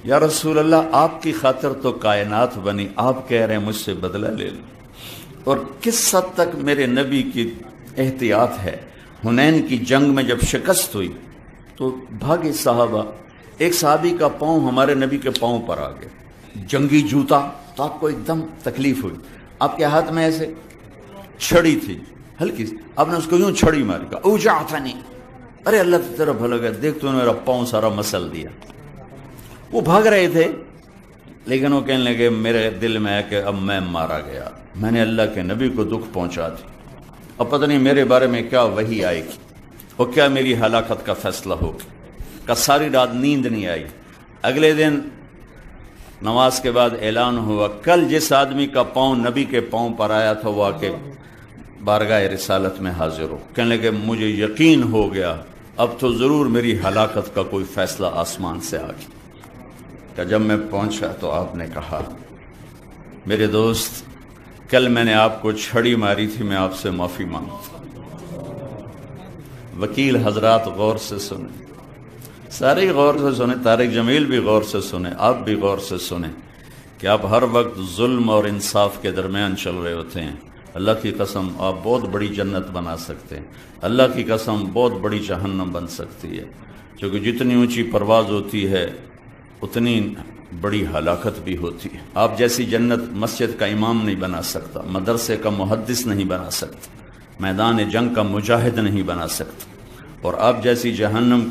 یا رسول اللہ، آپ کی خاطر تو کائنات بنی، آپ کہہ رہے ہیں مجھ سے بدلہ لے لو. اور کس حد تک میرے نبی کی احتیاط ہے. حنین کی جنگ میں جب شکست ہوئی تو بھاگے صحابہ. ایک صحابی کا پاؤں ہمارے نبی کے پاؤں پر آ گیا، جنگی جوتا. تو آپ کو ایک دم تکلیف ہوئی. آپ کے ہاتھ میں ایسے چھڑی تھی ہلکی سی، آپ نے اس کو یوں چھڑی ماری، کہا اوجعتنی، ارے اللہ کی طرف بھلا گیا، دیکھ تو نے میرا پاؤں سارا مسل دیا. وہ بھاگ رہے تھے لیکن وہ کہنے لگے میرے دل میں ہے کہ اب میں مارا گیا، میں نے اللہ کے نبی کو دکھ پہنچا دی، اب پتہ نہیں میرے بارے میں کیا وحی آئے گی اور کیا میری ہلاکت کا فیصلہ ہوگا. کہ ساری رات نیند نہیں آئی. اگلے دن نماز کے بعد اعلان ہوا کل جس آدمی کا پاؤں نبی کے پاؤں پر آیا تھا وہ آ کے بارگاہ رسالت میں حاضر ہو. کہنے لگے مجھے یقین ہو گیا اب تو ضرور میری ہلاکت کا کوئی فیصلہ آسمان سے آ گیا. کہ جب میں پہنچا تو آپ نے کہا میرے دوست کل میں نے آپ کو چھڑی ماری تھی، میں آپ سے معافی مانگتا ہوں. وکیل حضرات غور سے سنیں، سارے غور سے سنیں، طارق جمیل بھی غور سے سنیں، آپ بھی غور سے سنیں کہ آپ ہر وقت ظلم اور انصاف کے درمیان چل رہے ہوتے ہیں. اللہ کی قسم آپ بہت بڑی جنت بنا سکتے ہیں، اللہ کی قسم بہت بڑی جہنم بن سکتی ہے. کیونکہ جتنی اونچی پرواز ہوتی ہے اتنی بڑی ہلاکت بھی ہوتی ہے. آپ جیسی جنت مسجد کا امام نہیں بنا سکتا، مدرسے کا محدث نہیں بنا سکتا، میدان جنگ کا مجاہد نہیں بنا سکتا، اور آپ جیسی جہنم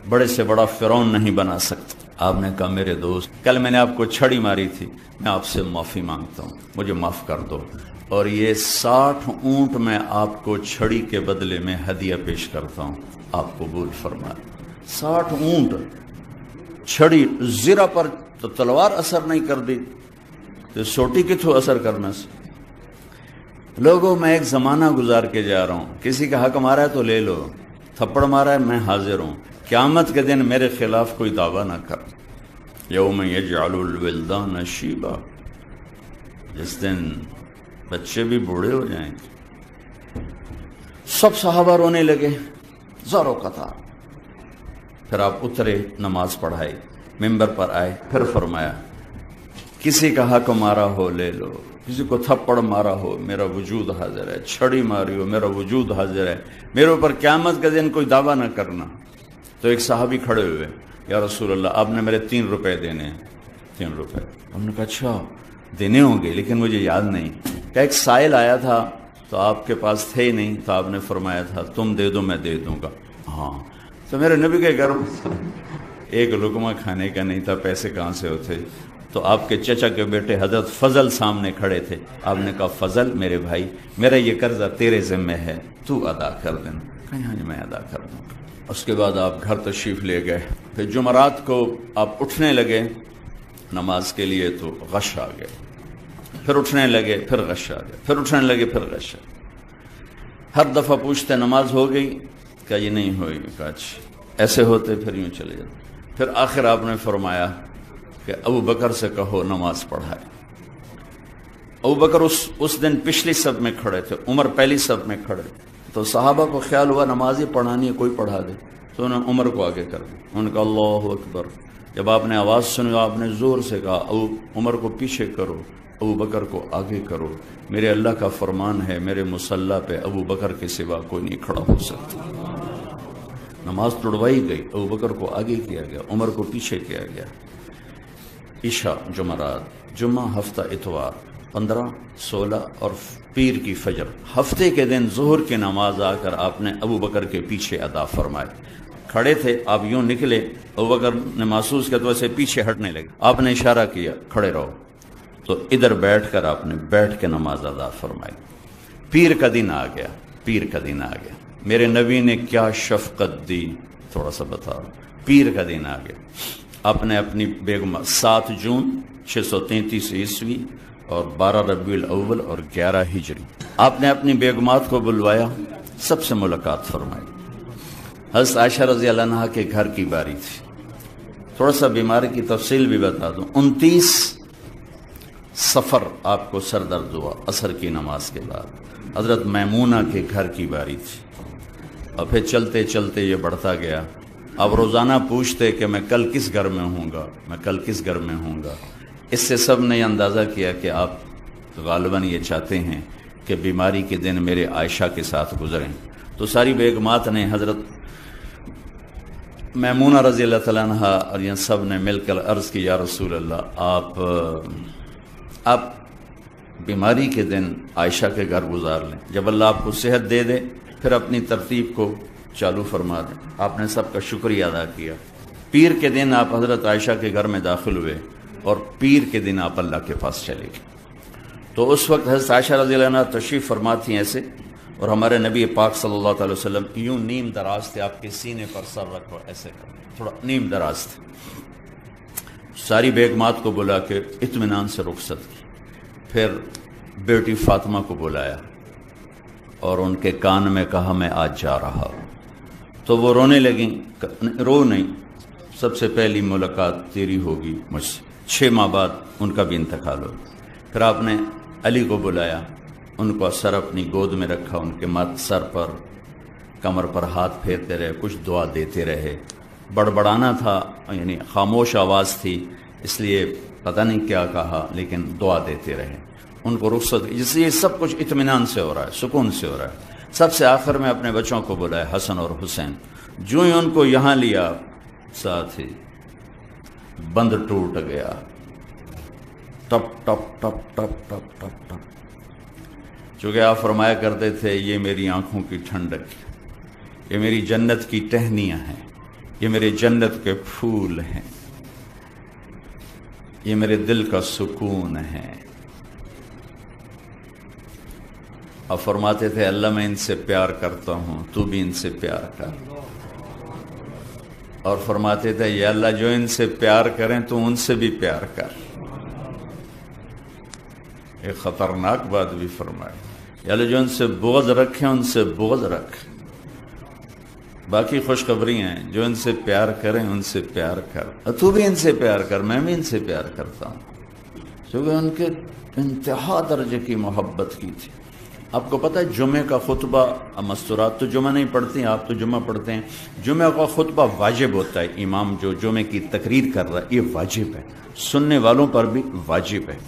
بڑے سے بڑا فرعون نہیں بنا سکتا. آپ نے کہا میرے دوست کل میں نے آپ کو چھڑی ماری تھی، میں آپ سے معافی مانگتا ہوں، مجھے معاف کر دو، اور یہ 60 اونٹ میں آپ کو چھڑی کے بدلے میں ہدیہ پیش کرتا ہوں، آپ قبول فرمائیں. 60 اونٹ چھڑی زرہ پر تو تلوار اثر نہیں کر دی تو سوٹی کتوں اثر کرنا سے. لوگوں میں ایک زمانہ گزار کے جا رہا ہوں، کسی کا حق مارا ہے تو لے لو، تھپڑ مارا ہے میں حاضر ہوں. قیامت کے دن میرے خلاف کوئی دعویٰ نہ کر. یوم یجعل الولدان شیبا، جس دن بچے بھی بوڑھے ہو جائیں گے. سب صحابہ رونے لگے زاروں قطار. پھر آپ اترے، نماز پڑھائی، ممبر پر آئے، پھر فرمایا کسی کا حق مارا ہو لے لو، کسی کو تھپڑ مارا ہو میرا وجود حاضر ہے، چھڑی ماری ہو میرا وجود حاضر ہے، میرے اوپر قیامت کے دن کوئی دعویٰ نہ کرنا. تو ایک صحابی کھڑے ہوئے، یا رسول اللہ آپ نے میرے 3 روپے دینے ہیں. 3 روپے. ہم نے کہا اچھا دینے ہوں گے لیکن مجھے یاد نہیں. کہ ایک سائل آیا تھا تو آپ کے پاس تھے ہی نہیں، تو آپ نے فرمایا تھا تم دے دو میں دے دوں گا. ہاں. تو میرے نبی کے گھر ایک لقمہ کھانے کا نہیں تھا، پیسے کہاں سے ہوتے. تو آپ کے چچا کے بیٹے حضرت فضل سامنے کھڑے تھے. آپ نے کہا فضل میرے بھائی میرا یہ قرضہ تیرے ذمہ ہے, تو ادا کر دینا. کہا ہاں میں ادا کر دوں. اس کے بعد آپ گھر تشریف لے گئے. پھر جمعرات کو آپ اٹھنے لگے نماز کے لیے تو غش آ گیا, پھر اٹھنے لگے پھر غش آ گیا, پھر اٹھنے لگے پھر غش آ گیا. ہر دفعہ پوچھتے نماز ہو گئی, کہا یہ نہیں ہوئی. کہا اچھا ایسے ہوتے پھر یوں چلے جاتے. پھر آخر آپ نے فرمایا کہ ابو بکر سے کہو نماز پڑھائے. ابو بکر اس دن پچھلی صف میں کھڑے تھے, عمر پہلی صف میں کھڑے. تو صحابہ کو خیال ہوا نماز ہی پڑھانی ہے, کوئی پڑھا دے. تو انہوں نے عمر کو آگے کر دیا. انہوں نے کہا اللہ اکبر. جب آپ نے آواز سنی آپ نے زور سے کہا عمر کو پیچھے کرو, ابو بکر کو آگے کرو. میرے اللہ کا فرمان ہے میرے مصلی پہ ابو بکر کے سوا کوئی نہیں کھڑا ہو سکتا. نماز توڑوائی گئی, ابو بکر کو آگے کیا گیا, عمر کو پیچھے کیا گیا. عشاء جمعرات, جمعہ ہفتہ اتوار, 15, 16 اور پیر کی فجر, ہفتے کے دن ظہر کی نماز آ کر آپ نے ابو بکر کے پیچھے ادا فرمائے. کھڑے تھے آپ یوں نکلے, ابو بکر نے محسوس کیا تو ایسے پیچھے ہٹنے لگے. آپ نے اشارہ کیا کھڑے رہو, تو ادھر بیٹھ کر آپ نے بیٹھ کے نماز ادا فرمائی. پیر کا دن آ گیا, پیر کا دن آ گیا. میرے نبی نے کیا شفقت دی تھوڑا سا بتا. پیر کا دن آ گیا. آپ نے اپنی بیگم 7 جون 633 عیسوی اور 12 ربیع الاول اور 11 ہجری آپ نے اپنی بیگمات کو بلوایا, سب سے ملاقات فرمائی. حضرت عائشہ رضی اللہ عنہا کے گھر کی باری تھی. تھوڑا سا بیماری کی تفصیل بھی بتا دوں. 29 سفر آپ کو سر درد ہوا عصر کی نماز کے بعد. حضرت میمونہ کے گھر کی باری تھی. اور پھر چلتے چلتے یہ بڑھتا گیا. اب روزانہ پوچھتے کہ میں کل کس گھر میں ہوں گا, میں کل کس گھر میں ہوں گا. اس سے سب نے یہ اندازہ کیا کہ آپ غالباً یہ چاہتے ہیں کہ بیماری کے دن میرے عائشہ کے ساتھ گزریں. تو ساری بیگمات نے حضرت میمونہ رضی اللہ تعالیٰ عنہ اور یہ سب نے مل کر عرض کی یا رسول اللہ آپ بیماری کے دن عائشہ کے گھر گزار لیں, جب اللہ آپ کو صحت دے دے پھر اپنی ترتیب کو چالو فرما دیں. آپ نے سب کا شکریہ ادا کیا. پیر کے دن آپ حضرت عائشہ کے گھر میں داخل ہوئے اور پیر کے دن آپ اللہ کے پاس چلے گئے. تو اس وقت حضرت عائشہ رضی اللہ عنہ تشریف فرما تھیں ایسے, اور ہمارے نبی پاک صلی اللہ علیہ وسلم یوں نیم دراز تھے, آپ کے سینے پر سر رکھو ایسے تھوڑا نیم دراز تھے. ساری بیگمات کو بلا کے اطمینان سے رخصت کی. پھر بیٹی فاطمہ کو بلایا اور ان کے کان میں کہا میں آج جا رہا ہوں. تو وہ رونے لگیں. رو نہیں, سب سے پہلی ملاقات تیری ہوگی مجھ سے. 6 ماہ بعد ان کا بھی انتقال ہو. پھر آپ نے علی کو بلایا, ان کو سر اپنی گود میں رکھا, ان کے سر پر کمر پر ہاتھ پھیرتے رہے, کچھ دعا دیتے رہے. بڑبڑانا تھا, یعنی خاموش آواز تھی, اس لیے پتہ نہیں کیا کہا, لیکن دعا دیتے رہے. ان کو رخصت, جس سے یہ سب کچھ اطمینان سے ہو رہا ہے, سکون سے ہو رہا ہے. سب سے آخر میں اپنے بچوں کو بلایا, حسن اور حسین. جو ہی ان کو یہاں لیا ساتھ ہی بند ٹوٹ گیا. ٹپ ٹپ ٹپ ٹپ ٹپ ٹپ ٹپ. چونکہ آپ فرمایا کرتے تھے یہ میری آنکھوں کی ٹھنڈک, یہ میری جنت کی ٹہنیاں ہیں, یہ میرے جنت کے پھول ہیں, یہ میرے دل کا سکون ہے. اب فرماتے تھے اللہ میں ان سے پیار کرتا ہوں, تو بھی ان سے پیار کر. اور فرماتے تھے یا اللہ جو ان سے پیار کریں تو ان سے بھی پیار کر. ایک خطرناک بات بھی فرمائے, یا اللہ جو ان سے بغض رکھیں ان سے بغض رکھ. باقی خوشخبری ہیں, جو ان سے پیار کریں ان سے پیار کر, تو بھی ان سے پیار کر, میں بھی ان سے پیار کرتا ہوں. کیونکہ ان کے انتہا درجے کی محبت کی تھی. آپ کو پتہ ہے جمعہ کا خطبہ, مستورات تو جمعہ نہیں پڑھتی, آپ تو جمعہ پڑھتے ہیں. جمعہ کا خطبہ واجب ہوتا ہے. امام جو جمعہ کی تقریر کر رہا ہے یہ واجب ہے, سننے والوں پر بھی واجب ہے.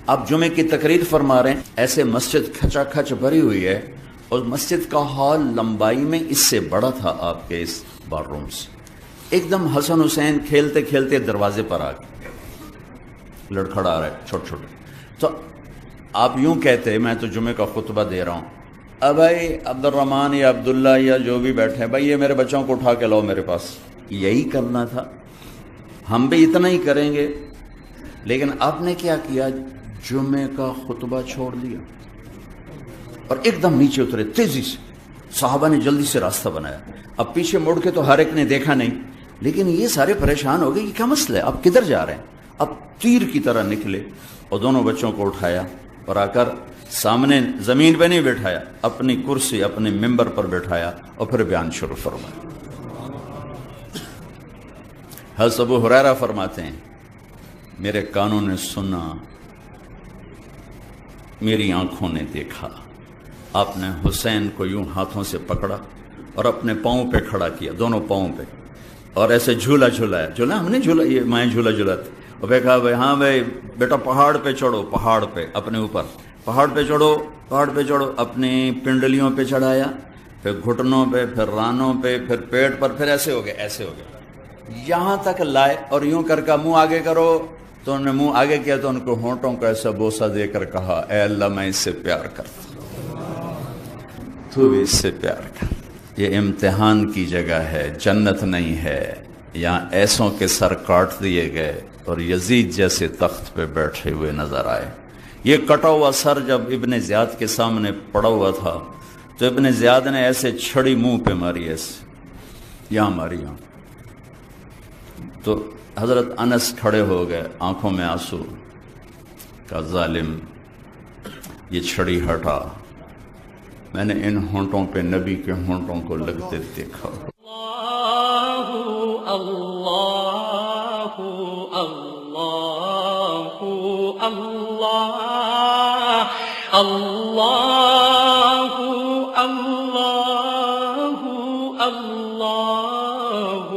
آپ جمعہ کی تقریر فرما رہے ہیں, ایسے مسجد کھچا کھچ بھری ہوئی ہے, اور مسجد کا ہال لمبائی میں اس سے بڑا تھا آپ کے اس بار روم سے. ایک دم حسن حسین کھیلتے کھیلتے دروازے پر آ گئے, لڑکھڑا رہے چھوٹے چھوٹے. تو آپ یوں کہتے میں تو جمعے کا خطبہ دے رہا ہوں, اب بھائی عبد الرحمن یا عبداللہ یا جو بھی بیٹھے ہیں, بھائی یہ میرے بچوں کو اٹھا کے لاؤ میرے پاس. یہی کرنا تھا, ہم بھی اتنا ہی کریں گے. لیکن آپ نے کیا کیا؟ جمعے کا خطبہ چھوڑ دیا اور ایک دم نیچے اترے تیزی سے. صحابہ نے جلدی سے راستہ بنایا. اب پیچھے مڑ کے تو ہر ایک نے دیکھا نہیں، لیکن یہ سارے پریشان ہو گئے کہ کیا مسئلہ ہے، آپ کدھر جا رہے ہیں؟ اب تیر کی طرح نکلے اور دونوں بچوں کو اٹھایا اور آ کر سامنے زمین پہ نہیں بٹھایا، اپنی کرسی اپنے ممبر پر بٹھایا اور پھر بیان شروع فرمایا. حضرت ابو ہریرہ فرماتے ہیں میرے کانوں نے سنا، میری آنکھوں نے دیکھا. آپ نے حسین کو یوں ہاتھوں سے پکڑا اور اپنے پاؤں پہ کھڑا کیا، دونوں پاؤں پہ، اور ایسے جھولا جھولایا. جھولا ہم نے جھولا، یہ مائیں جھولا جھولاتے. اور پھر کہا بھائی ہاں بھائی بیٹا پہاڑ پہ چڑھو، پہاڑ پہ اپنے اوپر، پہاڑ پہ چڑھو، پہاڑ پہ چڑھو. اپنی پنڈلیوں پہ چڑھایا، پھر گھٹنوں پہ، پھر رانوں پہ، پھر پیٹ پر، پھر ایسے ہو گئے، ایسے ہو گئے، یہاں تک لائے. اور یوں کر کا منہ آگے کرو، تو انہوں نے منہ آگے کیا تو ان کو ہونٹوں کو ایسا بوسہ دے کر کہا اے اللہ میں اس سے پیار کرتا ہوں، تو بھی اس سے پیار کر. یہ امتحان کی جگہ ہے، جنت نہیں ہے. یہاں ایسوں کے سر کاٹ دیے گئے اور یزید جیسے تخت پہ بیٹھے ہوئے نظر آئے. یہ کٹا ہوا سر جب ابن زیاد کے سامنے پڑا ہوا تھا تو ابن زیاد نے ایسے چھڑی منہ پہ ماری، ایسے یہاں ماری یہاں. تو حضرت انس کھڑے ہو گئے، آنکھوں میں آنسو، کہا ظالم یہ چھڑی ہٹا، میں نے ان ہونٹوں پہ نبی کے ہونٹوں کو لگتے دیکھا. اللہ اللہ اللہ اللہ اللہ اللہ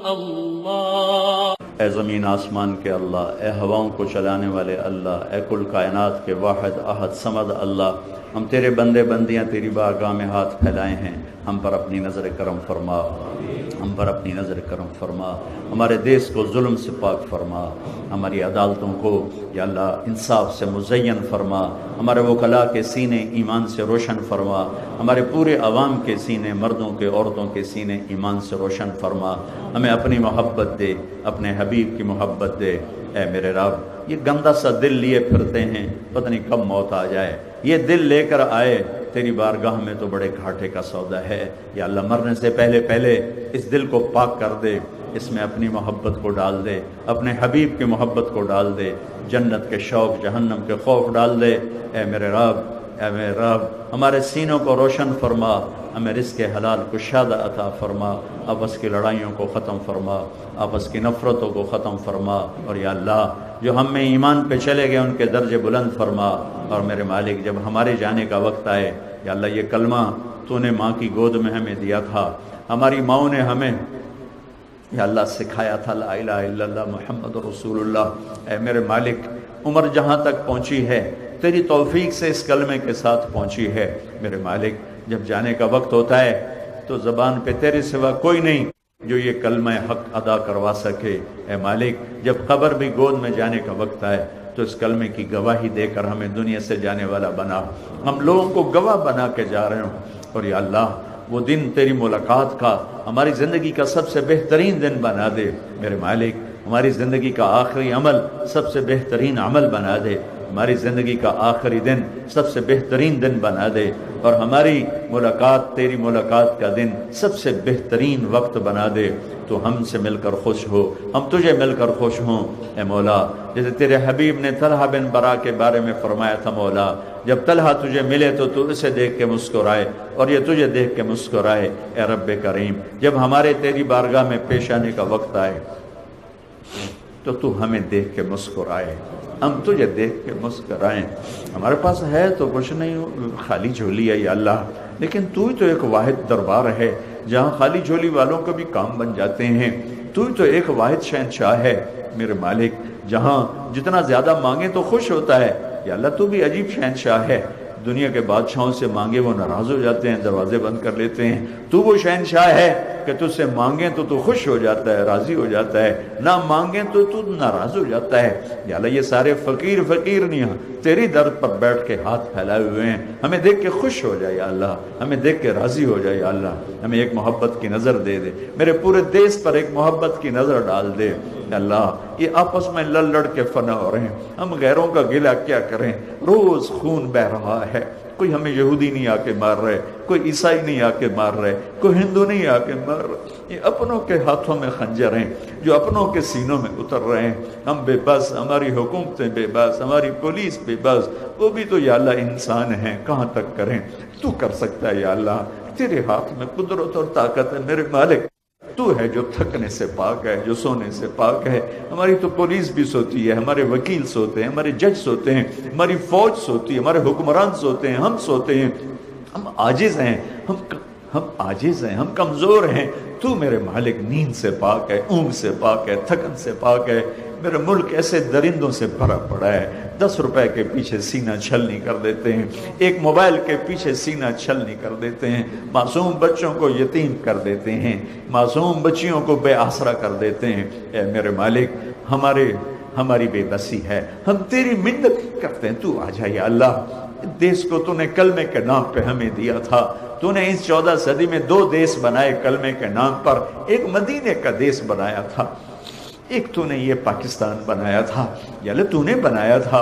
اللہ. اے زمین آسمان کے اللہ، اے ہواؤں کو چلانے والے اللہ، اے کل کائنات کے واحد احد صمد اللہ، ہم تیرے بندے بندیاں تیری بارگاہ میں ہاتھ پھیلائے ہیں. ہم پر اپنی نظر کرم فرما، ہم پر اپنی نظر کرم فرما. ہمارے دیس کو ظلم سے پاک فرما، ہماری عدالتوں کو یا اللہ انصاف سے مزین فرما. ہمارے وکلاء کے سینے ایمان سے روشن فرما، ہمارے پورے عوام کے سینے، مردوں کے عورتوں کے سینے ایمان سے روشن فرما. ہمیں اپنی محبت دے، اپنے حبیب کی محبت دے. اے میرے رب یہ گندا سا دل لیے پھرتے ہیں، پتہ نہیں کب موت آ جائے. یہ دل لے کر آئے تیری بارگاہ میں تو بڑے گھاٹے کا سودا ہے. یا اللہ مرنے سے پہلے پہلے اس دل کو پاک کر دے، اس میں اپنی محبت کو ڈال دے، اپنے حبیب کی محبت کو ڈال دے، جنت کے شوق، جہنم کے خوف ڈال دے. اے میرے رب، اے میرے رب ہمارے سینوں کو روشن فرما، ہمیں رزق حلال کشادہ عطا فرما، آپس کی لڑائیوں کو ختم فرما، آپس کی نفرتوں کو ختم فرما. اور یا اللہ جو ہم میں ایمان پہ چلے گئے ان کے درجے بلند فرما. اور میرے مالک جب ہمارے جانے کا وقت آئے یا اللہ یہ کلمہ تو نے ماں کی گود میں ہمیں دیا تھا، ہماری ماں نے ہمیں یا اللہ سکھایا تھا لا الہ الا اللہ محمد رسول اللہ. اے میرے مالک عمر جہاں تک پہنچی ہے تیری توفیق سے اس کلمے کے ساتھ پہنچی ہے. میرے مالک جب جانے کا وقت ہوتا ہے تو زبان پہ تیرے سوا کوئی نہیں جو یہ کلمہ حق ادا کروا سکے. اے مالک جب قبر بھی گود میں جانے کا وقت آئے تو اس کلمے کی گواہی دے کر ہمیں دنیا سے جانے والا بنا، ہم لوگوں کو گواہ بنا کے جا رہے ہوں. اور یا اللہ وہ دن تیری ملاقات کا ہماری زندگی کا سب سے بہترین دن بنا دے. میرے مالک ہماری زندگی کا آخری عمل سب سے بہترین عمل بنا دے، ہماری زندگی کا آخری دن سب سے بہترین دن بنا دے، اور ہماری ملاقات تیری ملاقات کا دن سب سے بہترین وقت بنا دے. تو ہم سے مل کر خوش ہو، ہم تجھے مل کر خوش ہوں. اے مولا جیسے تیرے حبیب نے طلحہ بن برا کے بارے میں فرمایا تھا، مولا جب طلحہ تجھے ملے تو اسے دیکھ کے مسکرائے اور یہ تجھے دیکھ کے مسکرائے. اے رب کریم جب ہمارے تیری بارگاہ میں پیش آنے کا وقت آئے تو ہمیں دیکھ کے مسکرائے، ہم تجھے دیکھ کے مسکرائیں. ہمارے پاس ہے تو کچھ نہیں، خالی جھولی ہے یا اللہ، لیکن تو ہی تو ایک واحد دربار ہے جہاں خالی جھولی والوں کو بھی کام بن جاتے ہیں. تو ہی تو ایک واحد شہنشاہ ہے میرے مالک، جہاں جتنا زیادہ مانگے تو خوش ہوتا ہے. یا اللہ تو بھی عجیب شہنشاہ ہے، دنیا کے بادشاہوں سے مانگے وہ ناراض ہو جاتے ہیں، دروازے بند کر لیتے ہیں. تو وہ شہنشاہ ہے کہ تجھ سے مانگیں تو خوش ہو جاتا ہے، راضی ہو جاتا ہے، نہ مانگیں تو ناراض ہو جاتا ہے. یا اللہ یہ سارے فقیر نہیں ہیں، تیری در پر بیٹھ کے ہاتھ پھیلائے ہوئے ہیں، ہمیں دیکھ کے خوش ہو جائے یا اللہ، ہمیں دیکھ کے راضی ہو جائے یا اللہ. ہمیں ایک محبت کی نظر دے دے، میرے پورے دیس پر ایک محبت کی نظر ڈال دے. اللہ یہ آپس میں لڑ لڑ کے فنا ہو رہے ہیں، ہم غیروں کا گلہ کیا کریں، روز خون بہ رہا ہے، کوئی ہمیں یہودی نہیں آ کے مار رہے، کوئی عیسائی نہیں آ کے مار رہے، کوئی ہندو نہیں آ کے مار رہے، یہ اپنوں کے ہاتھوں میں خنجر ہیں جو اپنوں کے سینوں میں اتر رہے ہیں۔ ہم بے بس، ہماری حکومتیں بے بس، ہماری پولیس بے بس، وہ بھی تو یا اللہ انسان ہیں، کہاں تک کریں؟ تو کر سکتا ہے یا اللہ، تیرے ہاتھ میں قدرت اور طاقت ہے میرے مالک، تو ہے جو تھکنے سے پاک ہے، جو سونے سے پاک ہے۔ ہماری تو پولیس بھی سوتی ہے، ہمارے وکیل سوتے ہیں، ہمارے جج سوتے ہیں، ہماری فوج سوتی ہے، ہمارے حکمران سوتے ہیں، ہم سوتے ہیں، ہم عاجز ہیں، ہم عاجز ہیں، ہم کمزور ہیں۔ تو میرے مالک نیند سے پاک ہے، اونگ سے پاک ہے، تھکن سے پاک ہے۔ میرا ملک ایسے درندوں سے بھرا پڑا ہے، 10 روپے کے پیچھے سینہ چھلنی کر دیتے ہیں، ایک موبائل کے پیچھے سینہ چھلنی کر دیتے ہیں، معصوم بچوں کو یتیم کر دیتے ہیں، معصوم بچیوں کو بے آسرا کر دیتے ہیں۔ اے میرے مالک، ہماری بے بسی ہے، ہم تیری منت کرتے ہیں، تو آ جا یا اللہ۔ دیس کو تو نے کلمے کے نام پہ ہمیں دیا تھا، تو نے اس 14 صدی میں 2 دیس بنائے کلمے کے نام پر، ایک مدینے کا دیس بنایا تھا، ایک تو نے یہ پاکستان بنایا تھا، یا اللہ تو نے بنایا تھا،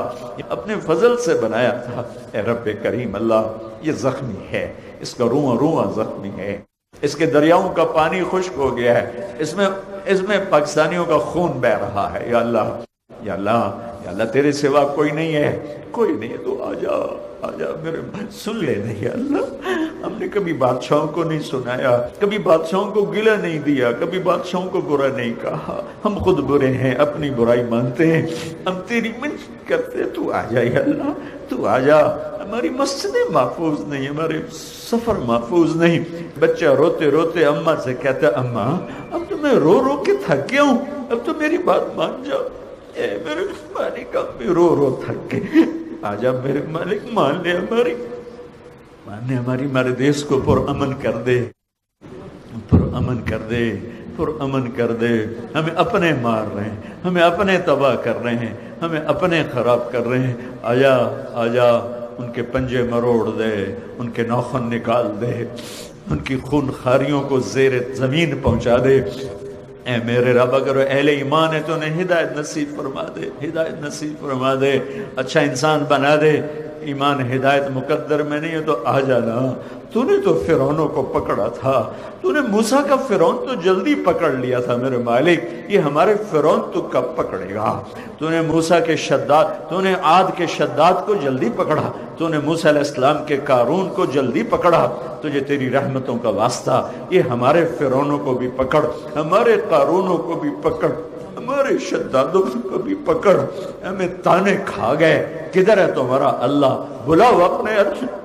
اپنے فضل سے بنایا تھا۔ اے رب کریم اللہ، یہ زخمی ہے، اس کا رواں رواں زخمی ہے، اس کے دریاؤں کا پانی خشک ہو گیا ہے، اس میں پاکستانیوں کا خون بہ رہا ہے۔ یا اللہ، یا اللہ، یا اللہ، تیرے سوا کوئی نہیں ہے، کوئی نہیں ہے، تو آ جا میرے، سن لے نہیں یا اللہ۔ ہم نے کبھی بادشاہوں کو نہیں سنایا، کبھی بادشاہوں کو گلہ نہیں دیا، کبھی بادشاہوں کو برا نہیں کہا، ہم خود برے ہیں، اپنی برائی مانتے ہیں، ہم تیری منت کرتے ہیں، تو آ جا یا اللہ، تو آ جا۔ ہماری مسجدیں محفوظ نہیں، ہمارے سفر محفوظ نہیں۔ بچہ روتے روتے اماں سے کہتا ہے، اماں اب تو میں رو رو کے تھک گیا ہوں، اب تو میری بات مان جاؤ۔ اے میرے مالک، اب بھی رو رو تھک گئے، آ جا میرے مالک، مان لے ہمارے دیس کو پر امن کر دے، پر امن کر دے، پر امن کر دے۔ ہمیں اپنے مار رہے ہیں، ہمیں اپنے تباہ کر رہے ہیں، ہمیں اپنے خراب کر رہے ہیں۔ آجا ان کے پنجے مروڑ دے، ان کے ناخن نکال دے، ان کی خون خاریوں کو زیر زمین پہنچا دے۔ اے میرے رب، اگر وہ اہل ایمان ہے تو انہیں ہدایت نصیب فرما دے، ہدایت نصیب فرما دے، اچھا انسان بنا دے۔ ایمان ہدایت مقدر میں نہیں ہے تو آ جانا۔ تو نے تو فرعونوں کو پکڑا تھا، تو نے موسیٰ کا فرعون تو جلدی پکڑ لیا تھا میرے مالک، یہ ہمارے فرعون تو کب پکڑے گا؟ تو نے موسیٰ کے شداد، تو نے عاد کے شداد کو جلدی پکڑا، تو نے موسیٰ علیہ السلام کے قارون کو جلدی پکڑا، تجھے تیری رحمتوں کا واسطہ یہ ہمارے فرعونوں کو بھی پکڑ، ہمارے قارونوں کو بھی پکڑ، ہمارے شدادوں کو بھی پکڑ۔ ہمیں تانے کھا گئے، کدھر ہے تمہارا اللہ؟ بلاؤ اپنے،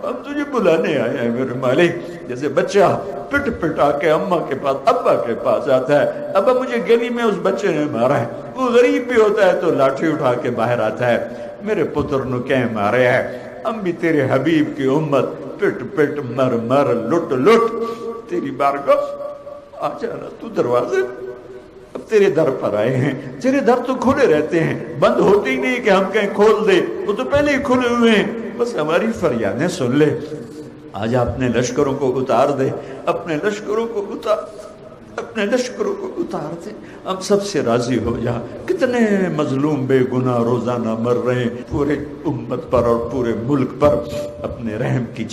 ہم تجھے بلانے آئے ہیں میرے مالک۔ جیسے بچہ پٹ پٹ آ کے اماں کے پاس، ابا کے پاس آتا ہے، ابا مجھے گلی میں اس بچے نے مارا ہے، وہ غریب بھی ہوتا ہے تو لاٹھی اٹھا کے باہر آتا ہے، میرے پتر نو کہیں مارے ہے۔ ہم بھی تیرے حبیب کی امت، پٹ پٹ مر مر لٹ لٹ تیری بارگاہ آ جانا۔ تو دروازے اب تیرے در پر آئے ہیں، تیرے در تو کھلے رہتے ہیں، بند ہوتے ہی نہیں کہ ہم کہیں کھول دے، وہ تو پہلے ہی کھلے ہوئے ہیں، بس ہماری فریادیں سن لے۔ آج اپنے لشکروں کو اتار دے، اپنے لشکروں کو اتار دے، ہم سب سے راضی ہو جا۔ کتنے مظلوم بے گناہ روزانہ مر رہے ہیں، پورے امت پر اور پورے ملک پر اپنے رحم کی